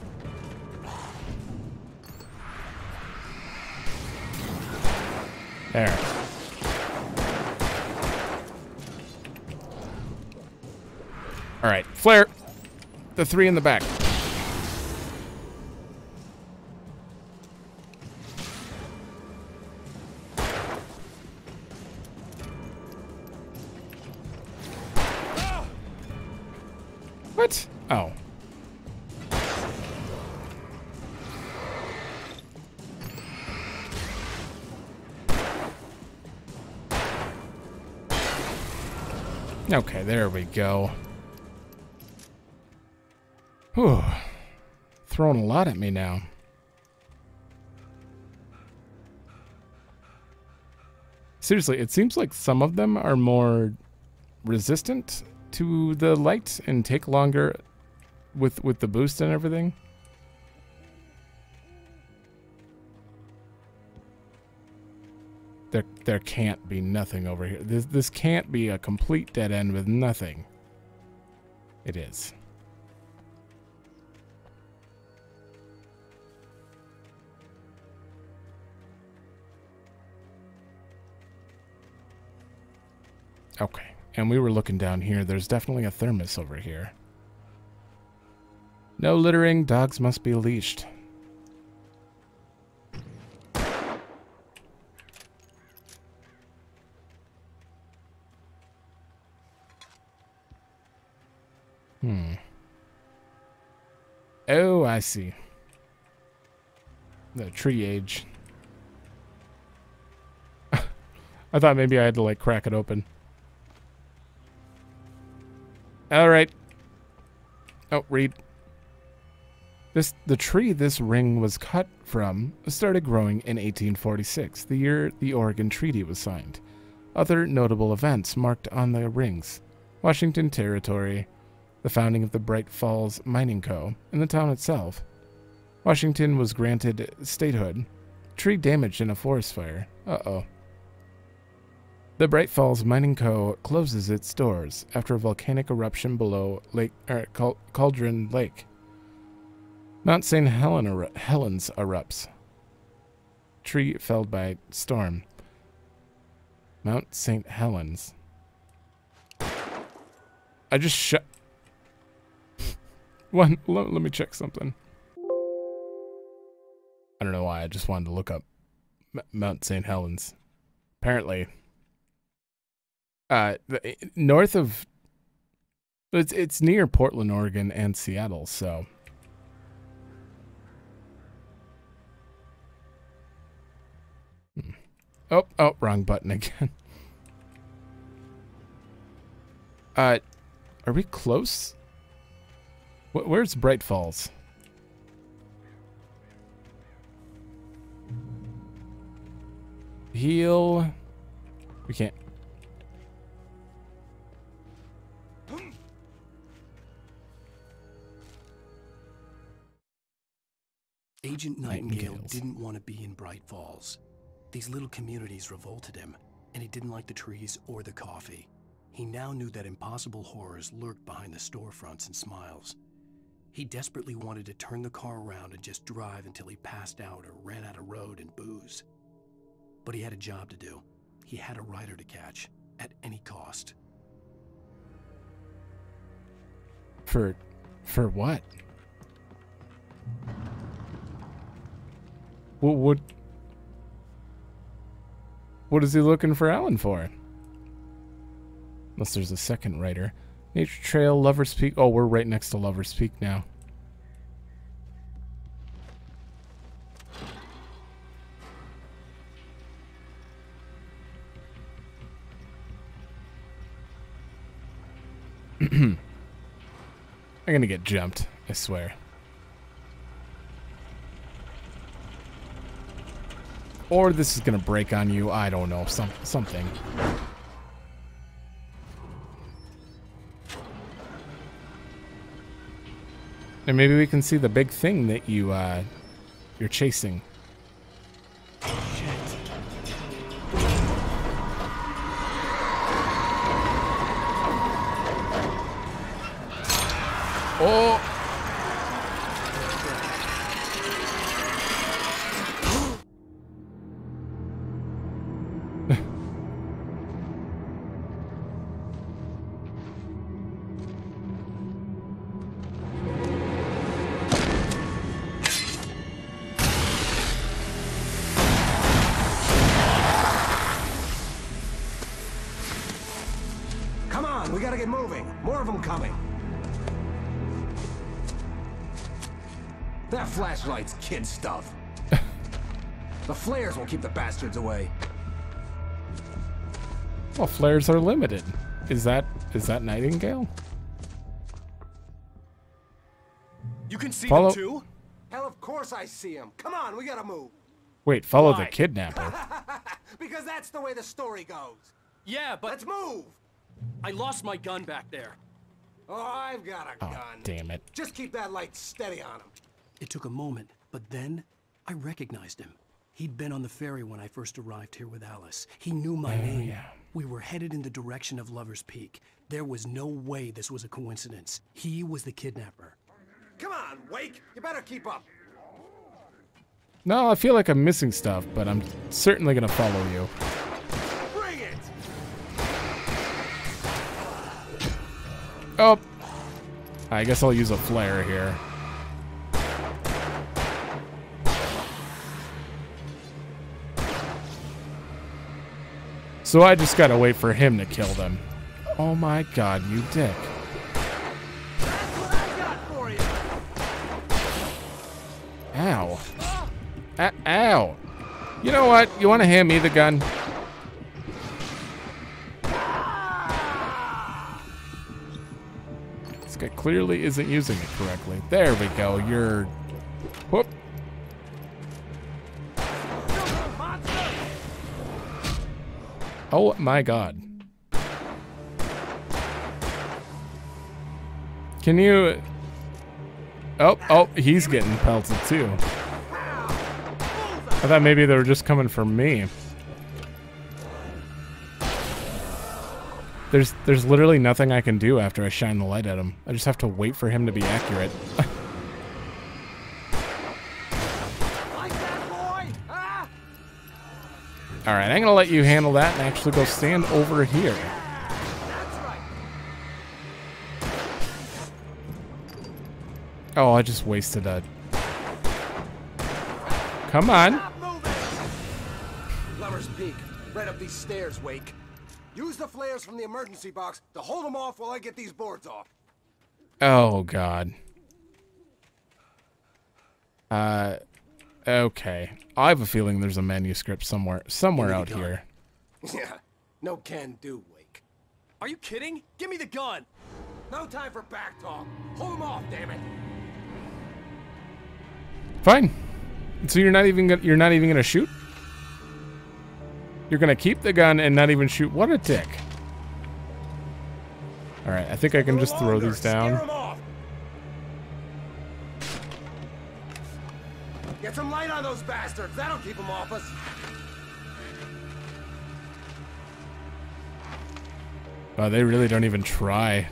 There. Alright, flare. The 3 in the back. What? Oh. Okay, there we go. Whew. Throwing a lot at me now. Seriously, it seems like some of them are more resistant to the light and take longer with the boost and everything. There can't be nothing over here. This can't be a complete dead end with nothing. It is. Okay, and we were looking down here. There's definitely a thermos over here. No littering. Dogs must be leashed. Oh, I see. The tree age. I thought maybe I had to, like, crack it open. Alright. Oh, read. The tree this ring was cut from started growing in 1846, the year the Oregon Treaty was signed. Other notable events marked on the rings: Washington Territory, the founding of the Bright Falls Mining Co., and the town itself. Washington was granted statehood. Tree damaged in a forest fire. Uh-oh. The Bright Falls Mining Co. closes its doors after a volcanic eruption below Cauldron Lake. Mount St. Helens erupts. Tree felled by storm. Mount St. Helens. I just shut... Let me check something. I don't know why, I just wanted to look up Mount St. Helens. Apparently... north of... It's near Portland, Oregon and Seattle, so... Oh, wrong button again. Are we close? Where's Bright Falls? Heal. We can't. Agent Nightingale didn't want to be in Bright Falls. These little communities revolted him, and he didn't like the trees or the coffee. He now knew that impossible horrors lurked behind the storefronts and smiles. He desperately wanted to turn the car around and just drive until he passed out or ran out of road and booze. But he had a job to do. He had a rider to catch, at any cost. For what? What is he looking for Alan for? Unless there's a second writer. Nature Trail, Lover's Peak. Oh, we're right next to Lover's Peak now. I'm gonna get jumped, I swear. Or this is gonna break on you. I don't know. Something. And maybe we can see the big thing that you're chasing. Oh! Come on, we gotta get moving. More of them coming. That flashlight's kid stuff. The flares will keep the bastards away. Well, flares are limited. Is that Nightingale? You can see Follow- them too? Hell, of course I see them. Come on, we gotta move. Wait, follow Why? the kidnapper. Because that's the way the story goes. Yeah, but... Let's move! I lost my gun back there. Oh, I've got a gun. Damn it. Just keep that light steady on him. It took a moment, but then I recognized him. He'd been on the ferry when I first arrived here with Alice. He knew my name. Yeah. We were headed in the direction of Lover's Peak. There was no way this was a coincidence. He was the kidnapper. Come on, Wake. You better keep up. No, I feel like I'm missing stuff, but I'm certainly gonna follow you. Bring it! Oh! I guess I'll use a flare here. So I just gotta wait for him to kill them. Oh my god, you dick. Ow. Ow. You know what? You wanna hand me the gun? This guy clearly isn't using it correctly. There we go. You're... Whoop. Oh my god. Can you... Oh, he's getting pelted too. I thought maybe they were just coming for me. There's literally nothing I can do after I shine the light at him. I just have to wait for him to be accurate. Alright, I'm gonna let you handle that and actually go stand over here. Oh, I just wasted a... Come on. Lover's Peak. Right up these stairs, Wake. Use the flares from the emergency box to hold them off while I get these boards off. Oh, God. Okay. I have a feeling there's a manuscript somewhere out here. Yeah, no can do, Wake. Are you kidding? Give me the gun! No time for back talk. Hold them off, damn it. Fine. So you're not even gonna shoot? You're gonna keep the gun and not even shoot? What a dick. Alright, I think I can just throw these down. Get some light on those bastards. That'll keep them off us. Oh, they really don't even try.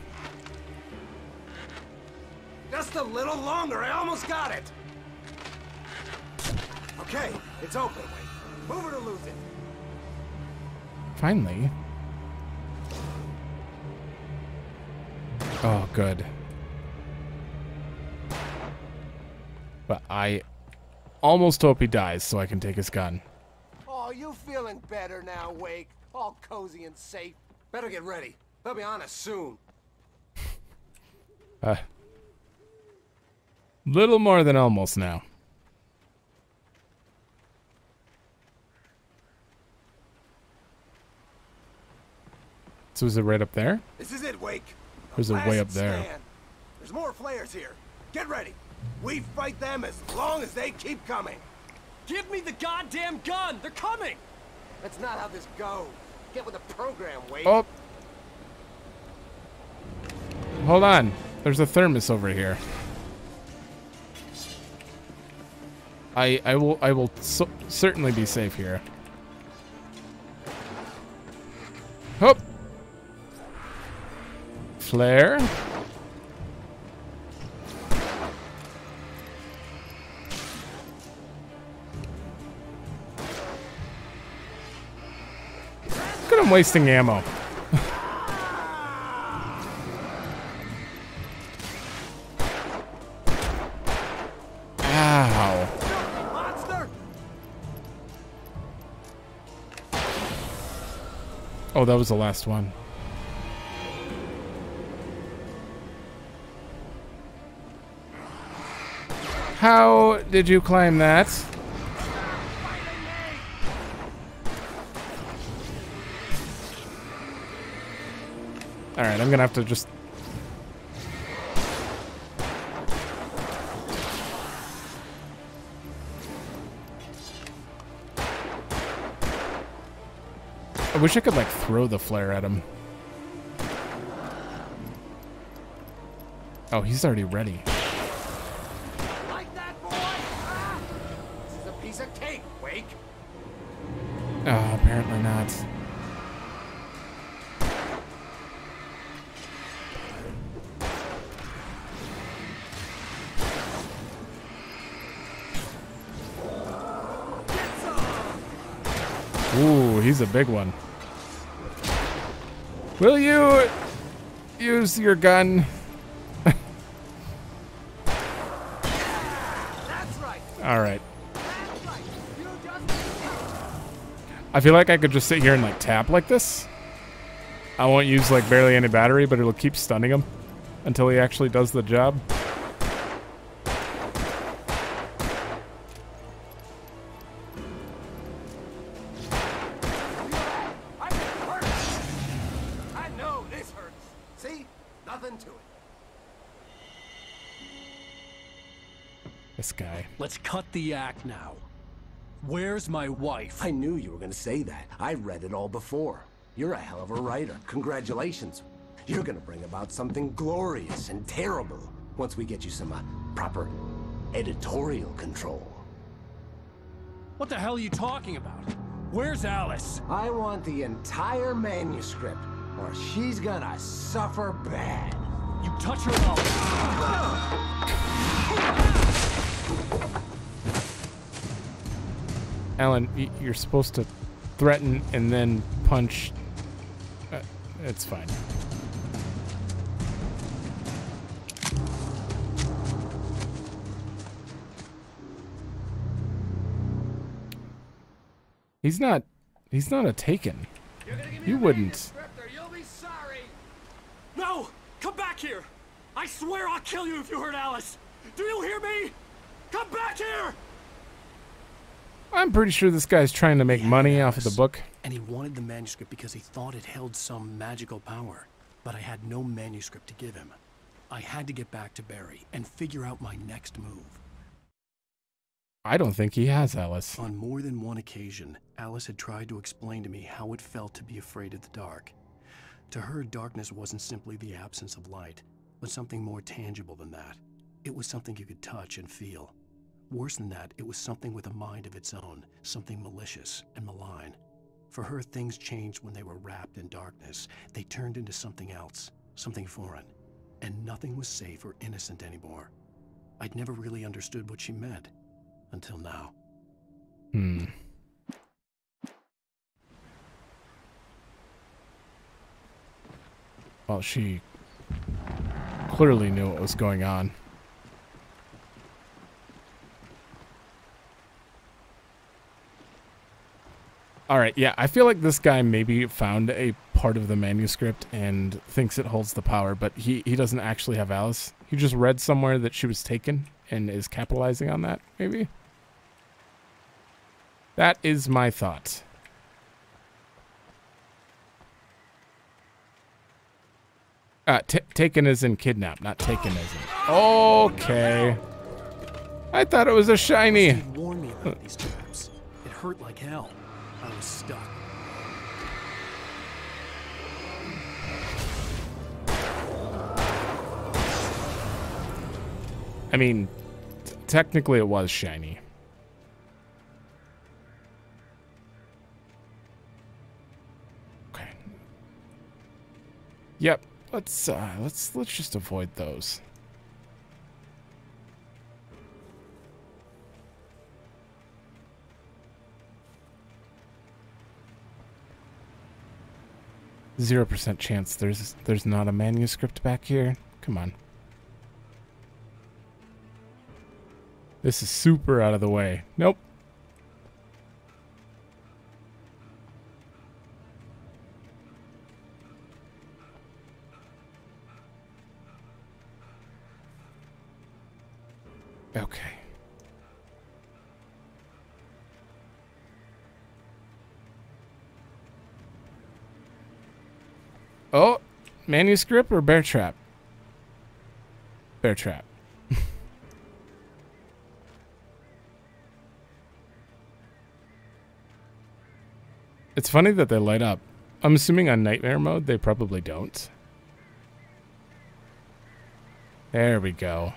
Just a little longer. I almost got it. Okay, it's open, Wake. Move it or lose it. Finally. Oh, good. But I almost hope he dies so I can take his gun. Oh, you feeling better now, Wake? All cozy and safe. Better get ready. They'll be on us soon. Little more than almost now. So is it right up there? This is it, Wake. Or is it way up Last there? stand. There's more flares here. Get ready. We fight them as long as they keep coming. Give me the goddamn gun! They're coming! That's not how this goes. Get with the program, Wake. Oh. Hold on. There's a thermos over here. I will certainly be safe here. Hop. Flare. Look at him wasting ammo. Ow. Oh, that was the last one. How did you climb that? Alright, I'm gonna have to just... I wish I could, like, throw the flare at him. Oh, he's already ready. Like that, boy? Ah! This is a piece of cake, Wake. Apparently not. Ooh, he's a big one. Will you use your gun? All right. I feel like I could just sit here and like tap like this. I won't use like barely any battery, but it'll keep stunning him until he actually does the job. I know this hurts. See? Nothing to it. This guy. Let's cut the act now. Where's my wife? I knew you were gonna say that. I read it all before. You're a hell of a writer. Congratulations. You're gonna bring about something glorious and terrible once we get you some proper editorial control. What the hell are you talking about? Where's Alice? I want the entire manuscript, or she's gonna suffer bad. You touch her Alan, you're supposed to threaten and then punch. It's fine. He's not a taken. You wouldn't. No! Come back here! I swear I'll kill you if you hurt Alice! Do you hear me? Come back here! I'm pretty sure this guy's trying to make money off of the book. And he wanted the manuscript because he thought it held some magical power. But I had no manuscript to give him. I had to get back to Barry and figure out my next move. I don't think he has Alice. On more than one occasion, Alice had tried to explain to me how it felt to be afraid of the dark. To her, darkness wasn't simply the absence of light, but something more tangible than that. It was something you could touch and feel. Worse than that, it was something with a mind of its own, something malicious and malign. For her, things changed when they were wrapped in darkness. They turned into something else, something foreign, and nothing was safe or innocent anymore. I'd never really understood what she meant, until now. Well, she clearly knew what was going on. Alright, yeah, I feel like this guy maybe found a part of the manuscript and thinks it holds the power, but he doesn't actually have Alice. He just read somewhere that she was taken and is capitalizing on that, maybe? That is my thought. Taken as in kidnapped, not taken as in... Okay. I thought it was a shiny. Steve warned me about these traps. It hurt like hell. I was stuck. I mean, technically it was shiny. Okay. Yep. Let's just avoid those. %0 chance there's not a manuscript back here. Come on. This is super out of the way. Nope. Okay. Oh, manuscript or bear trap? Bear trap. It's funny that they light up. I'm assuming on nightmare mode they probably don't. There we go.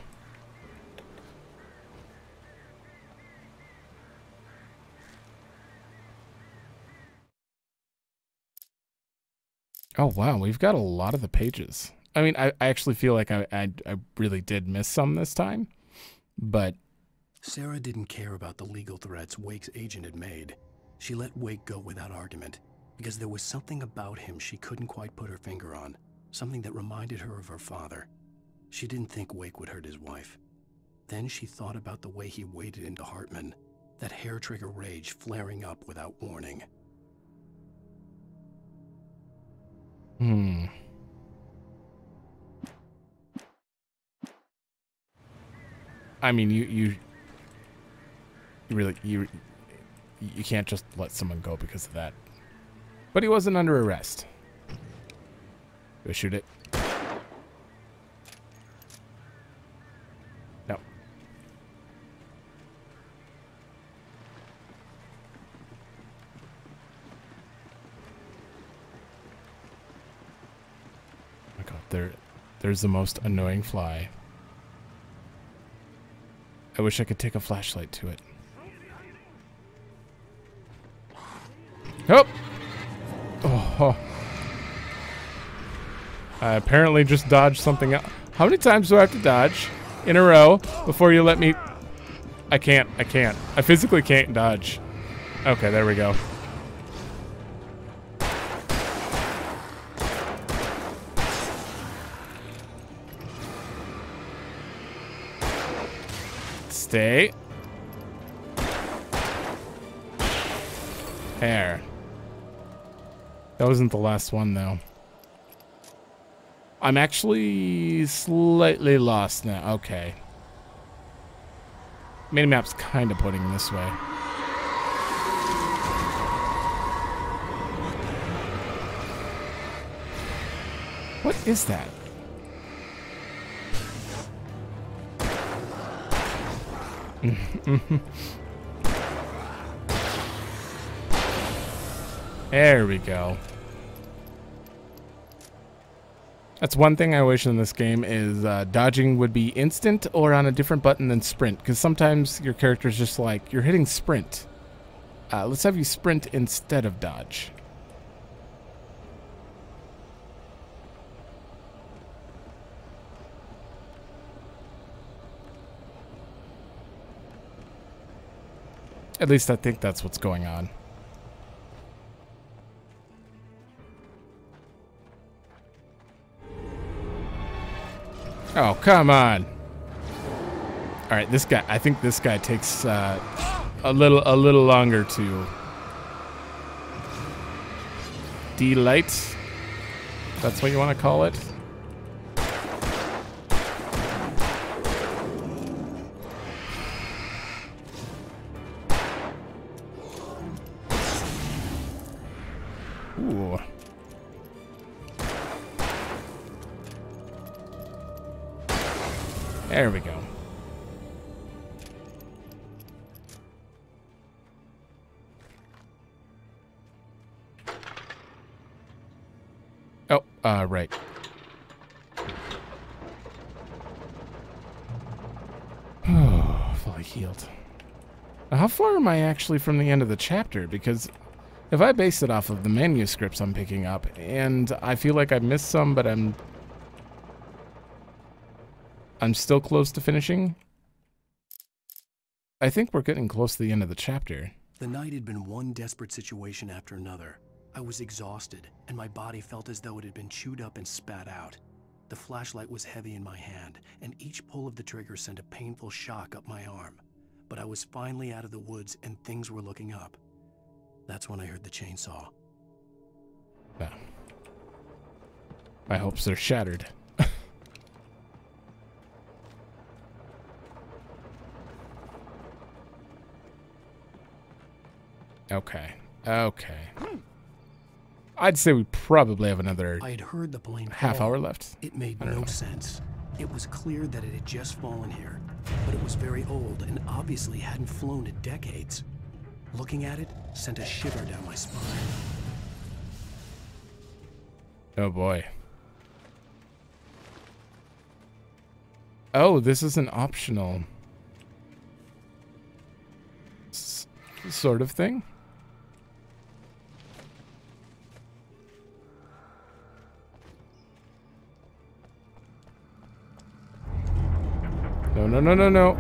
Oh wow, we've got a lot of the pages. I mean, I actually feel like I really did miss some this time, but... Sarah didn't care about the legal threats Wake's agent had made. She let Wake go without argument, because there was something about him she couldn't quite put her finger on, something that reminded her of her father. She didn't think Wake would hurt his wife. Then she thought about the way he waded into Hartman, that hair-trigger rage flaring up without warning. I mean, you really you can't just let someone go because of that. But he wasn't under arrest. Do I shoot it? No. Oh my god, there's the most annoying fly. I wish I could take a flashlight to it. Oh! Oh. I apparently just dodged something else. How many times do I have to dodge in a row before you let me... I can't. I physically can't dodge. Okay, there we go. Stay. There. That wasn't the last one, though. I'm actually slightly lost now. Okay. Minimap's kind of pointing this way. What is that? There we go. That's one thing I wish in this game is dodging would be instant or on a different button than sprint, because sometimes your character's just like, you're hitting sprint. Let's have you sprint instead of dodge. At least I think that's what's going on. Oh, come on. All right, this guy. I think this guy takes a little longer to delight. That's what you want to call it. Ooh. There we go. Oh, right. Oh, fully healed. Now, how far am I actually from the end of the chapter? Because if I base it off of the manuscripts I'm picking up, and I feel like I missed some, but I'm still close to finishing. I think we're getting close to the end of the chapter. The night had been one desperate situation after another. I was exhausted, and my body felt as though it had been chewed up and spat out. The flashlight was heavy in my hand, and each pull of the trigger sent a painful shock up my arm. But I was finally out of the woods, and things were looking up. That's when I heard the chainsaw. Yeah. My hopes are shattered. Okay. Okay. I'd say we probably have another I had heard the plane half fall. hour left. It made I don't no know. sense. It was clear that it had just fallen here, but it was very old and obviously hadn't flown in decades. Looking at it sent a shiver down my spine. Oh boy. Oh, this is an optional sort of thing. No, no, no, no, no.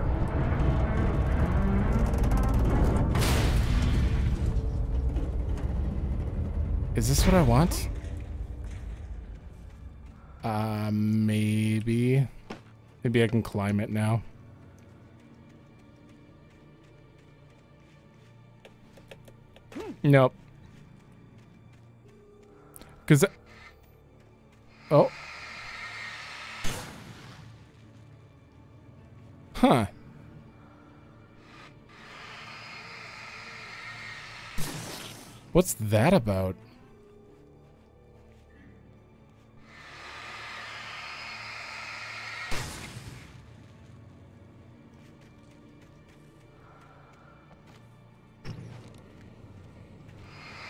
Is this what I want? Maybe. Maybe I can climb it now. Nope. Because... Oh. Huh. What's that about?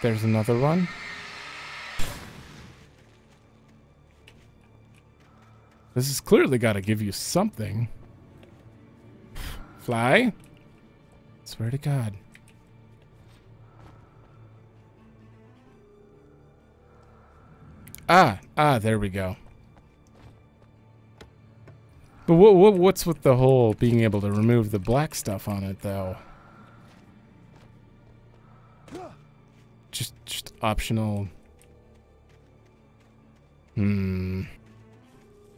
There's another one. This has clearly got to give you something. Fly? Swear to God. There we go. But what's with the whole being able to remove the black stuff on it, though? Just optional.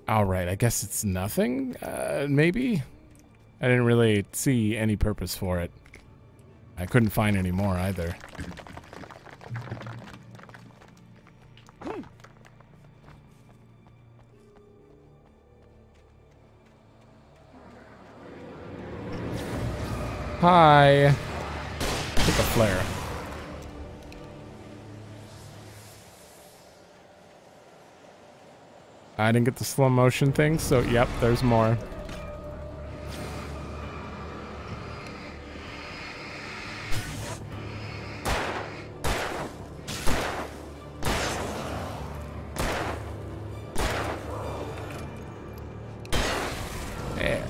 Alright, I guess it's nothing? Maybe? I didn't really see any purpose for it. I couldn't find any more either. Hi. Take a flare. I didn't get the slow motion thing, so yep, there's more. There.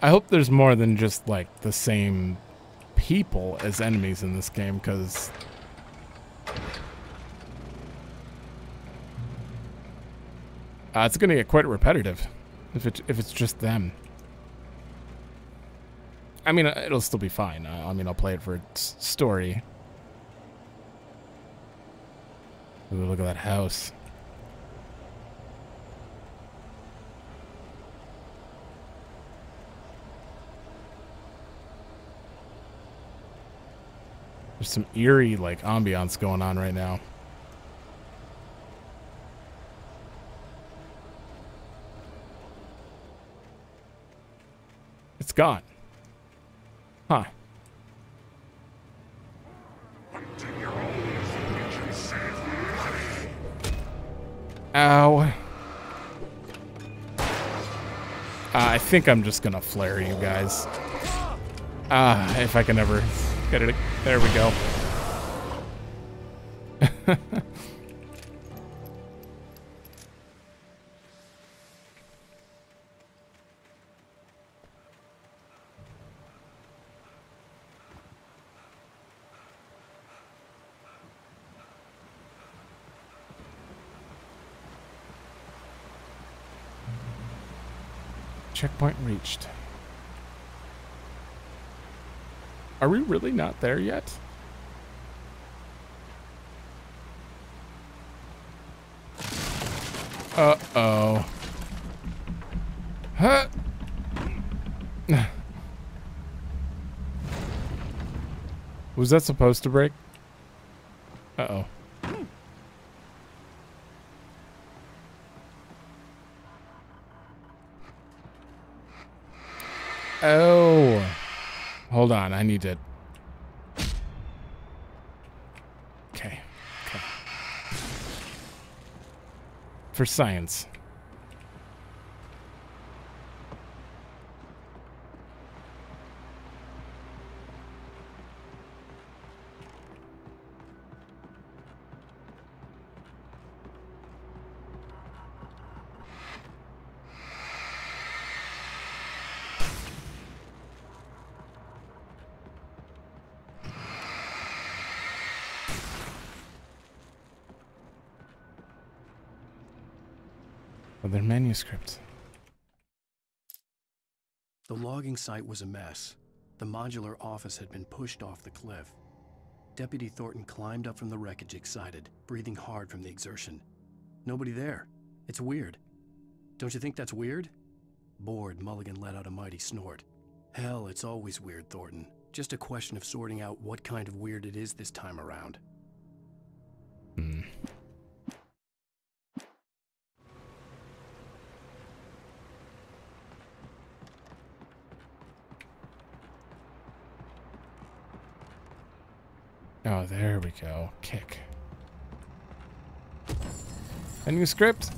I hope there's more than just like the same people as enemies in this game, because it's going to get quite repetitive if it's just them. I mean, it'll still be fine. I mean, I'll play it for its story. Ooh, look at that house. There's some eerie, like, ambiance going on right now. It's gone. Huh. Ow. I think I'm just gonna flare you guys. If I can ever get it. There we go. Checkpoint reached. Are we really not there yet? Uh-oh. Huh? Was that supposed to break? Uh-oh. Oh. Hold on, I need to... Okay. Okay. For science. Their manuscript. The logging site was a mess. The modular office had been pushed off the cliff. Deputy Thornton climbed up from the wreckage excited, breathing hard from the exertion. Nobody there. It's weird. Don't you think that's weird? Bored, Mulligan let out a mighty snort. Hell, it's always weird, Thornton. Just a question of sorting out what kind of weird it is this time around. Oh, there we go. Kick. Manuscript.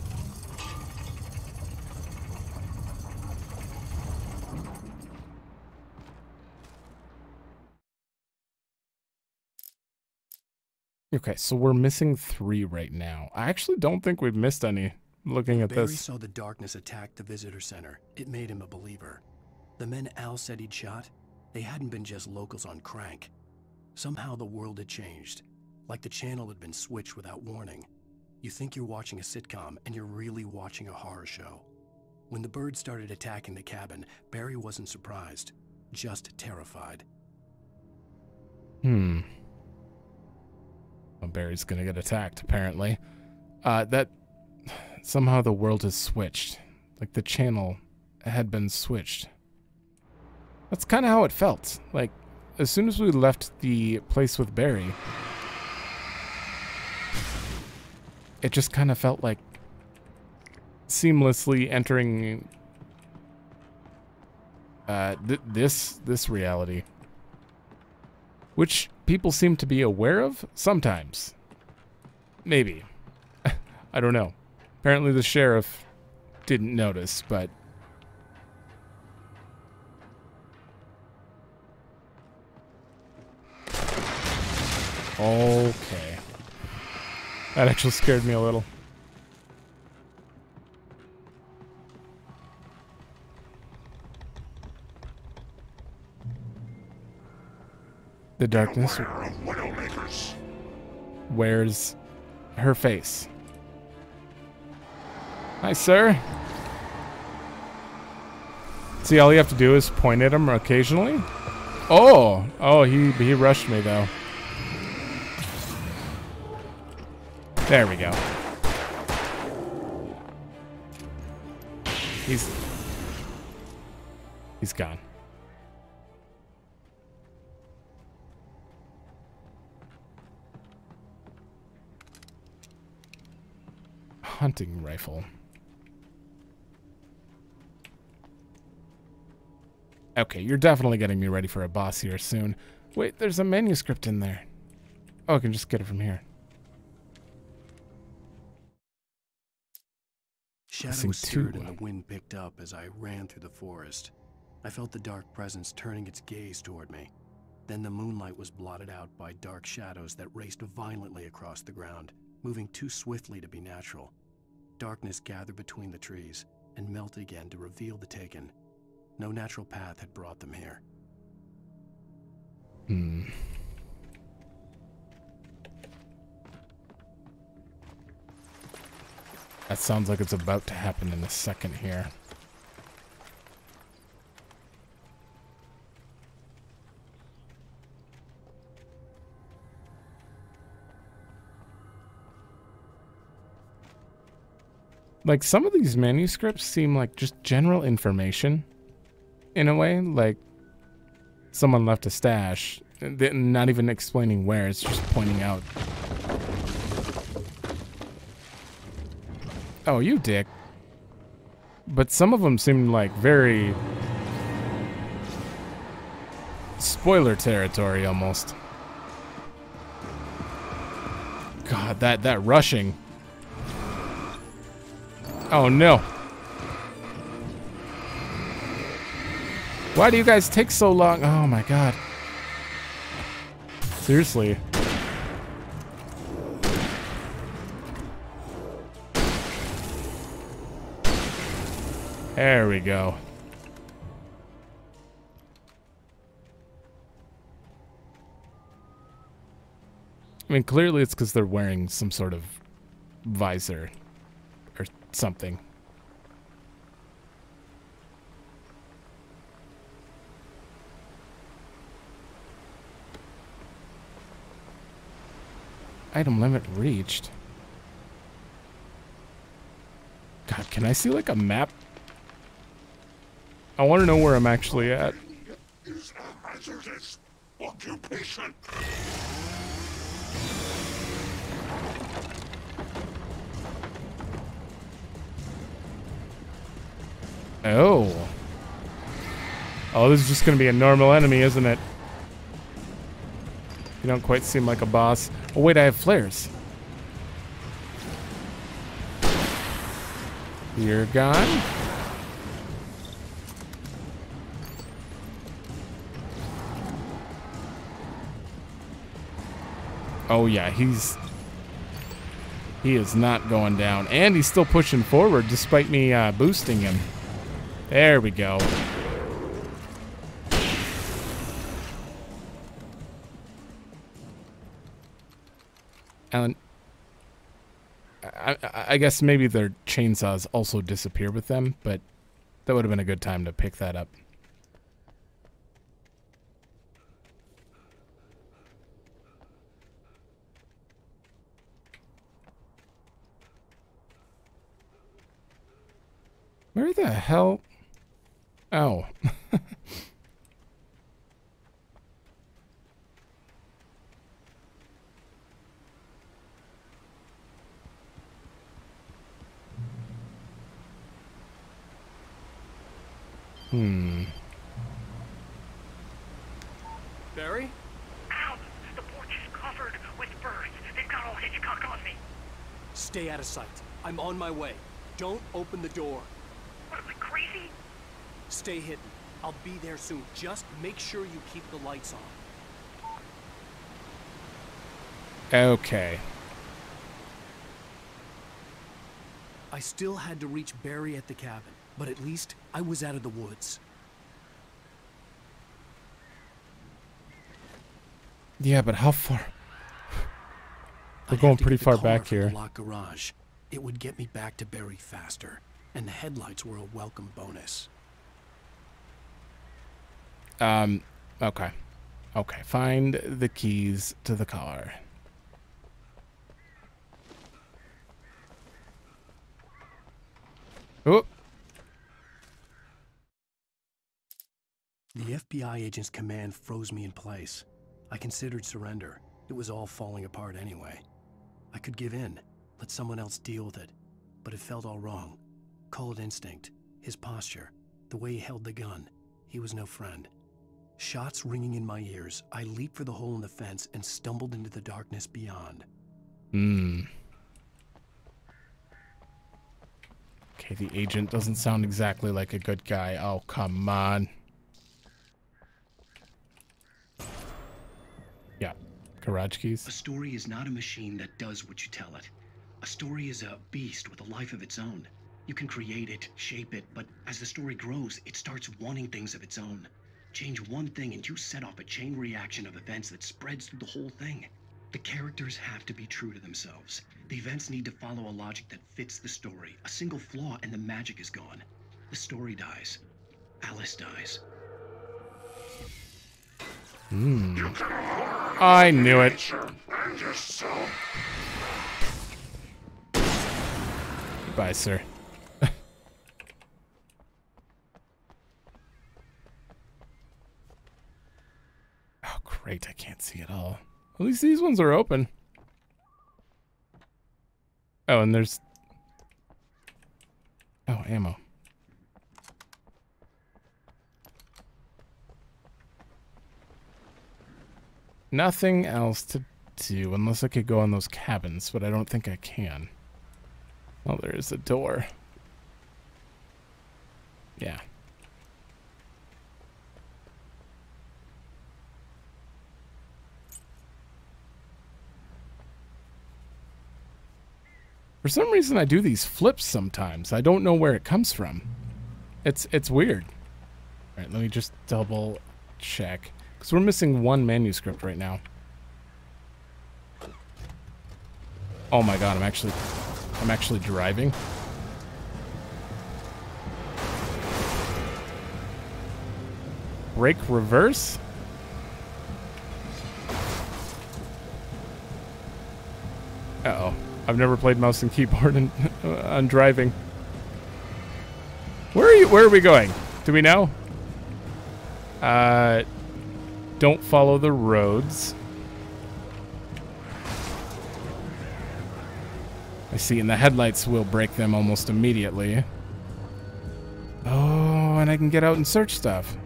Okay, so we're missing 3 right now. I actually don't think we've missed any looking at Barry this. saw the darkness attack the visitor center. It made him a believer. The men Al said he'd shot, they hadn't been just locals on crank. Somehow the world had changed, like the channel had been switched without warning. You think you're watching a sitcom, and you're really watching a horror show. When the birds started attacking the cabin, Barry wasn't surprised, just terrified. Well, Barry's gonna get attacked, apparently. That... Somehow the world has switched. Like the channel had been switched. That's kind of how it felt. Like, as soon as we left the place with Barry, it just kind of felt like seamlessly entering this reality, which people seem to be aware of sometimes. Maybe. I don't know. Apparently the sheriff didn't notice, but okay. That actually scared me a little. The darkness wears her face. Hi, sir. See, all you have to do is point at him occasionally. Oh, he rushed me though. There we go. He's gone. hunting rifle. Okay, you're definitely getting me ready for a boss here soon. Wait, there's a manuscript in there. Oh, I can just get it from here. Shadows stirred and the wind picked up as I ran through the forest. I felt the dark presence turning its gaze toward me. Then the moonlight was blotted out by dark shadows that raced violently across the ground, moving too swiftly to be natural. Darkness gathered between the trees and melted again to reveal the Taken. No natural path had brought them here. That sounds like it's about to happen in a second here. Like, some of these manuscripts seem like just general information, in a way. Like, someone left a stash, not even explaining where, it's just pointing out. Oh, you dick. But some of them seem like very spoiler territory, almost. God, that rushing. Oh no. Why do you guys take so long? Oh my god. Seriously. There we go. I mean, clearly it's because they're wearing some sort of visor or something. Item limit reached. God, can I see like a map? I want to know where I'm actually at. Is a hazardous occupation. Oh. Oh, this is just going to be a normal enemy, isn't it? You don't quite seem like a boss. Oh, wait, I have flares. You're gone. Oh, yeah, he is not going down. And he's still pushing forward despite me boosting him. There we go. Alan, I guess maybe their chainsaws also disappear with them, but that would have been a good time to pick that up. Where the hell? Oh. Barry? Ow! The porch is covered with birds. They've got all Hitchcock on me. Stay out of sight. I'm on my way. Don't open the door. What, am I crazy? Stay hidden. I'll be there soon. Just make sure you keep the lights on. Okay. I still had to reach Barry at the cabin, but at least I was out of the woods. Yeah, but how far? We're going pretty far back here. The locked garage. It would get me back to Barry faster, and the headlights were a welcome bonus. Okay. Okay, find the keys to the car. Oh. The FBI agent's command froze me in place. I considered surrender. It was all falling apart anyway. I could give in, let someone else deal with it. but it felt all wrong. Call it instinct, his posture, the way he held the gun. He was no friend. Shots ringing in my ears, I leaped for the hole in the fence and stumbled into the darkness beyond. Okay, the agent doesn't sound exactly like a good guy. Oh, come on. Yeah, garage keys. A story is not a machine that does what you tell it. A story is a beast with a life of its own. You can create it, shape it, but as the story grows, it starts wanting things of its own. Change one thing and you set off a chain reaction of events that spreads through the whole thing. The characters have to be true to themselves. The events need to follow a logic that fits the story. A single flaw and the magic is gone. The story dies. Alice dies. I knew it. Goodbye, sir. Oh, great. I can't see it all. At least these ones are open. Oh, and there's... Oh, ammo. Nothing else to do unless I could go on those cabins, but I don't think I can. Oh, there is a door. Yeah. For some reason, I do these flips sometimes. I don't know where it comes from. It's weird. All right, let me just double check. Because we're missing one manuscript right now. Oh my god, I'm actually driving. Brake reverse? Uh-oh. I've never played mouse and keyboard on driving. Where are you? Where are we going? Do we know? Don't follow the roads. I see, and the headlights will break them almost immediately. Oh, and I can get out and search stuff.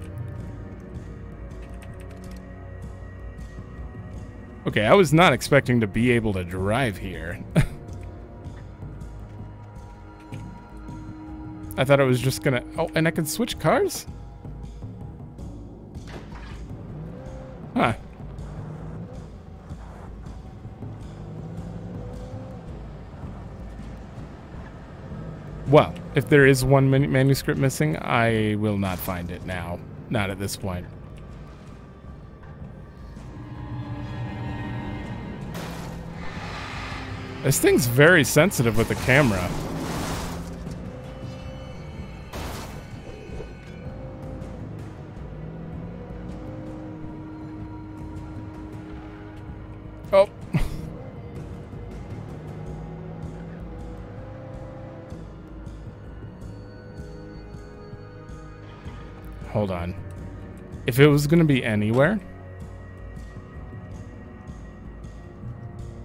Okay, I was not expecting to be able to drive here. I thought I was just gonna... Oh, and I can switch cars? Huh. Well, if there is one manuscript missing, I will not find it now. Not at this point. This thing's very sensitive with the camera. Oh. Hold on. If it was gonna be anywhere,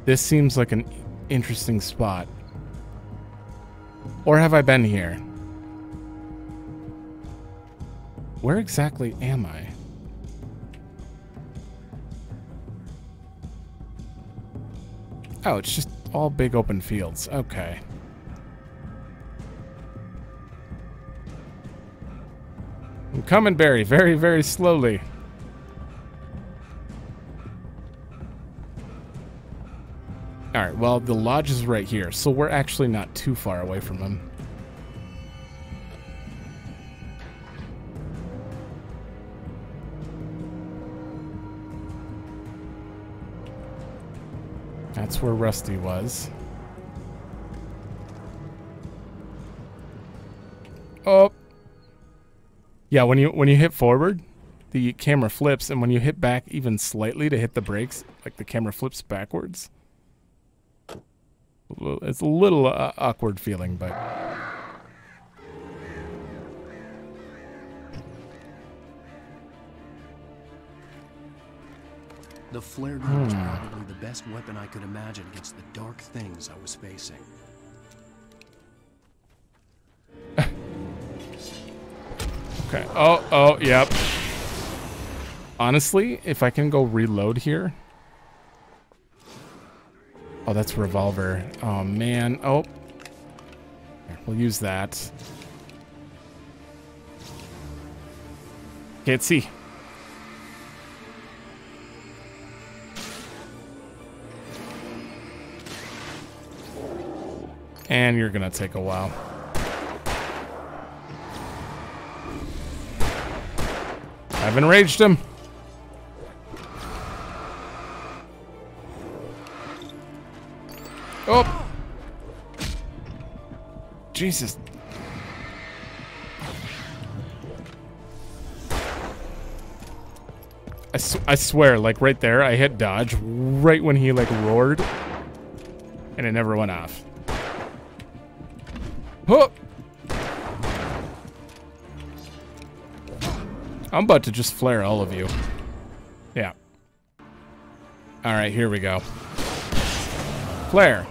this seems like an interesting spot. Or have I been here? Where exactly am I? Oh, it's just all big open fields. Okay. I'm coming, Barry, very, very slowly. Alright, well, the lodge is right here, so we're actually not too far away from them. That's where Rusty was. Oh! Yeah, when you hit forward, the camera flips, and when you hit back even slightly to hit the brakes, like the camera flips backwards. It's a little awkward feeling, but... The flare gun was probably the best weapon I could imagine against the dark things I was facing. Okay. Oh, yep. Honestly, if I can go reload here. Oh, that's revolver. Oh, man. Oh. Here, we'll use that. Can't see. And you're gonna take a while. I've enraged him. Oh! Jesus. I swear, like right there, I hit dodge right when he like roared, and it never went off. Oh! I'm about to just flare all of you. Yeah. Alright, here we go. Flare.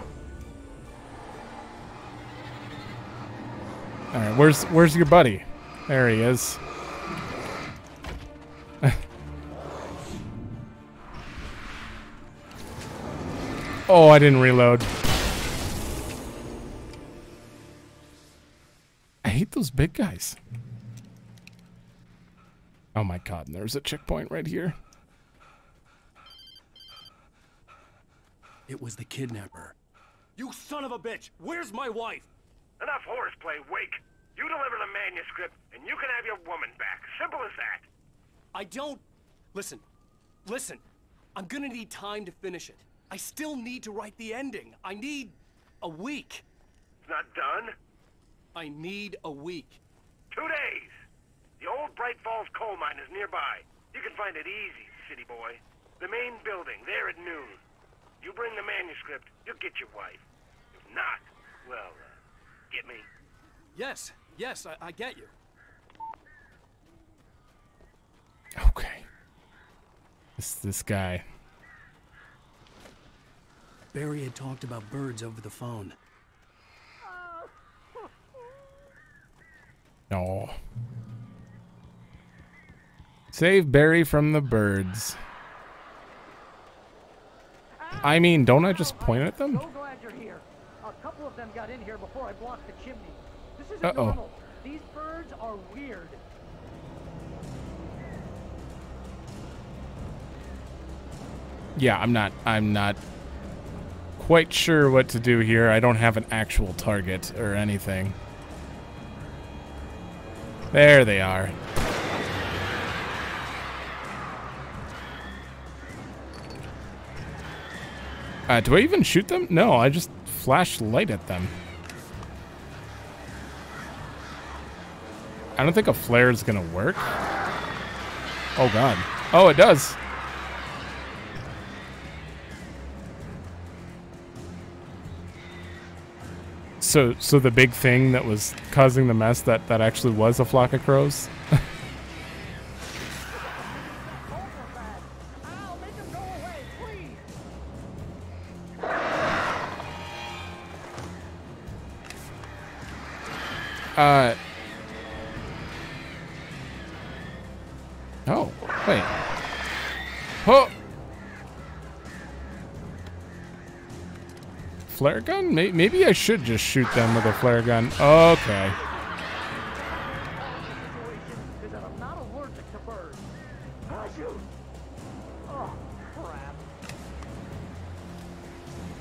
Alright, where's your buddy? There he is. Oh, I didn't reload. I hate those big guys. Oh my god, and there's a checkpoint right here. It was the kidnapper. You son of a bitch! Where's my wife? Enough horseplay, Wake. You deliver the manuscript, and you can have your woman back. Simple as that. I don't... Listen. I'm gonna need time to finish it. I still need to write the ending. I need a week. It's not done? I need a week. 2 days. The old Bright Falls coal mine is nearby. You can find it easy, city boy. The main building, there at noon. You bring the manuscript, you'll get your wife. If not, well, get me? Yes, I get you. Okay. This guy. Barry had talked about birds over the phone. No. Save Barry from the birds. I mean, don't I just point at them? So glad you're here. A couple of them got in here before I blocked the chimney. This isn't normal. These birds are weird. Yeah, I'm not quite sure what to do here. I don't have an actual target or anything. There they are. Do I even shoot them? No, I just flash light at them. I don't think a flare is gonna work. Oh god. Oh, it does. So the big thing that was causing the mess, that actually was a flock of crows? Oh, wait. Oh! Flare gun? Maybe I should just shoot them with a flare gun. Okay.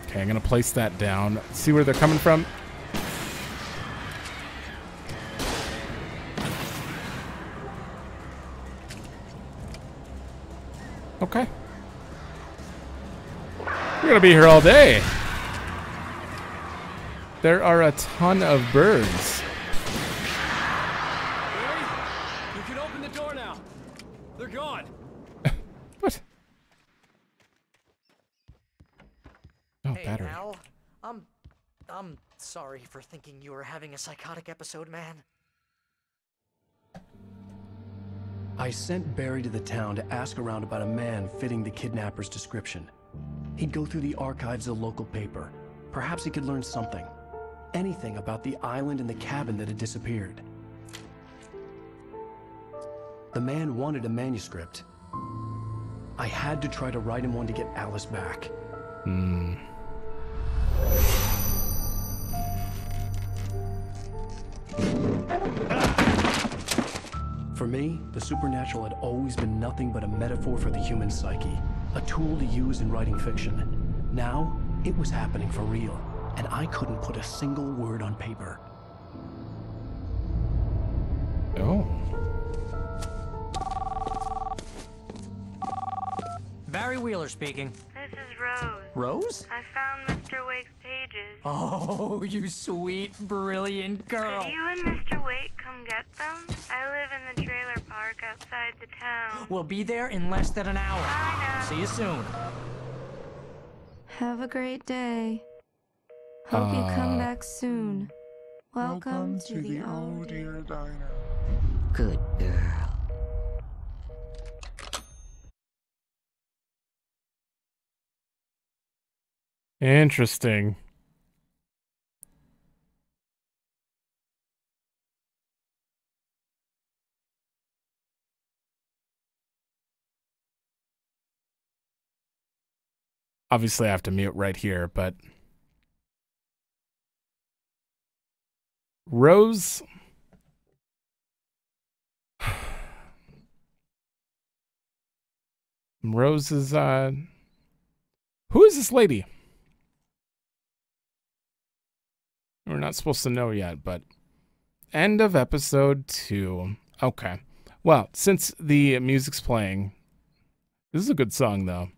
Okay, I'm gonna place that down. See where they're coming from. Okay. We're gonna be here all day. There are a ton of birds. Barry, you can open the door now. They're gone. What? Oh, hey, battery. Al, I'm sorry for thinking you were having a psychotic episode, man. I sent Barry to the town to ask around about a man fitting the kidnapper's description. He'd go through the archives of the local paper. Perhaps he could learn something. anything about the island and the cabin that had disappeared. The man wanted a manuscript. I had to try to write him one to get Alice back. For me, the supernatural had always been nothing but a metaphor for the human psyche, a tool to use in writing fiction. Now, it was happening for real, and I couldn't put a single word on paper. Oh. Barry Wheeler speaking. This is Rose. Rose? I found Mr. Wake's pages. Oh, you sweet, brilliant girl. Could you and Mr. Wake come get them? I live in the trailer park outside the town. We'll be there in less than an hour. Bye now. See you soon. Have a great day. Hope you come back soon. Welcome to the Oh Dear Diner. Good girl. Interesting. Obviously, I have to mute right here, but Rose. Rose is, who is this lady? We're not supposed to know yet, but end of episode 2. Okay. Well, since the music's playing, this is a good song, though.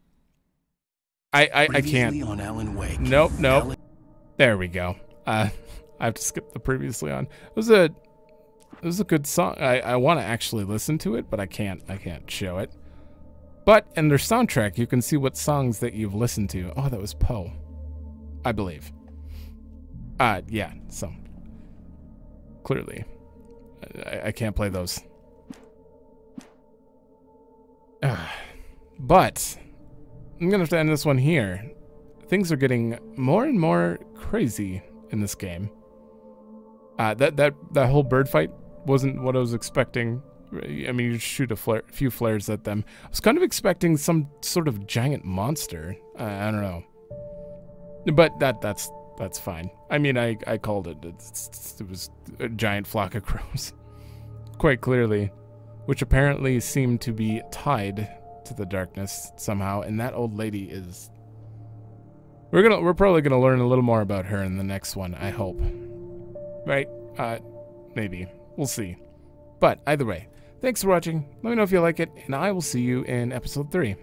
I can't. On Alan Wake. Nope. There we go. I have to skip the previously on. It was a good song. I want to actually listen to it, but I can't show it. But in their soundtrack, you can see what songs that you've listened to. Oh, that was Poe, I believe. Yeah, so clearly I can't play those. But I'm gonna have to end this one here. Things are getting more and more crazy in this game. That whole bird fight wasn't what I was expecting. I mean, you shoot a few flares at them. I was kind of expecting some sort of giant monster. I don't know, but that's fine. I mean, I called it. It was a giant flock of crows, quite clearly, which apparently seemed to be tied to the darkness somehow. And that old lady is. We're probably gonna learn a little more about her in the next one. I hope. Right? Maybe. We'll see. But either way, thanks for watching. Let me know if you like it, and I will see you in episode 3.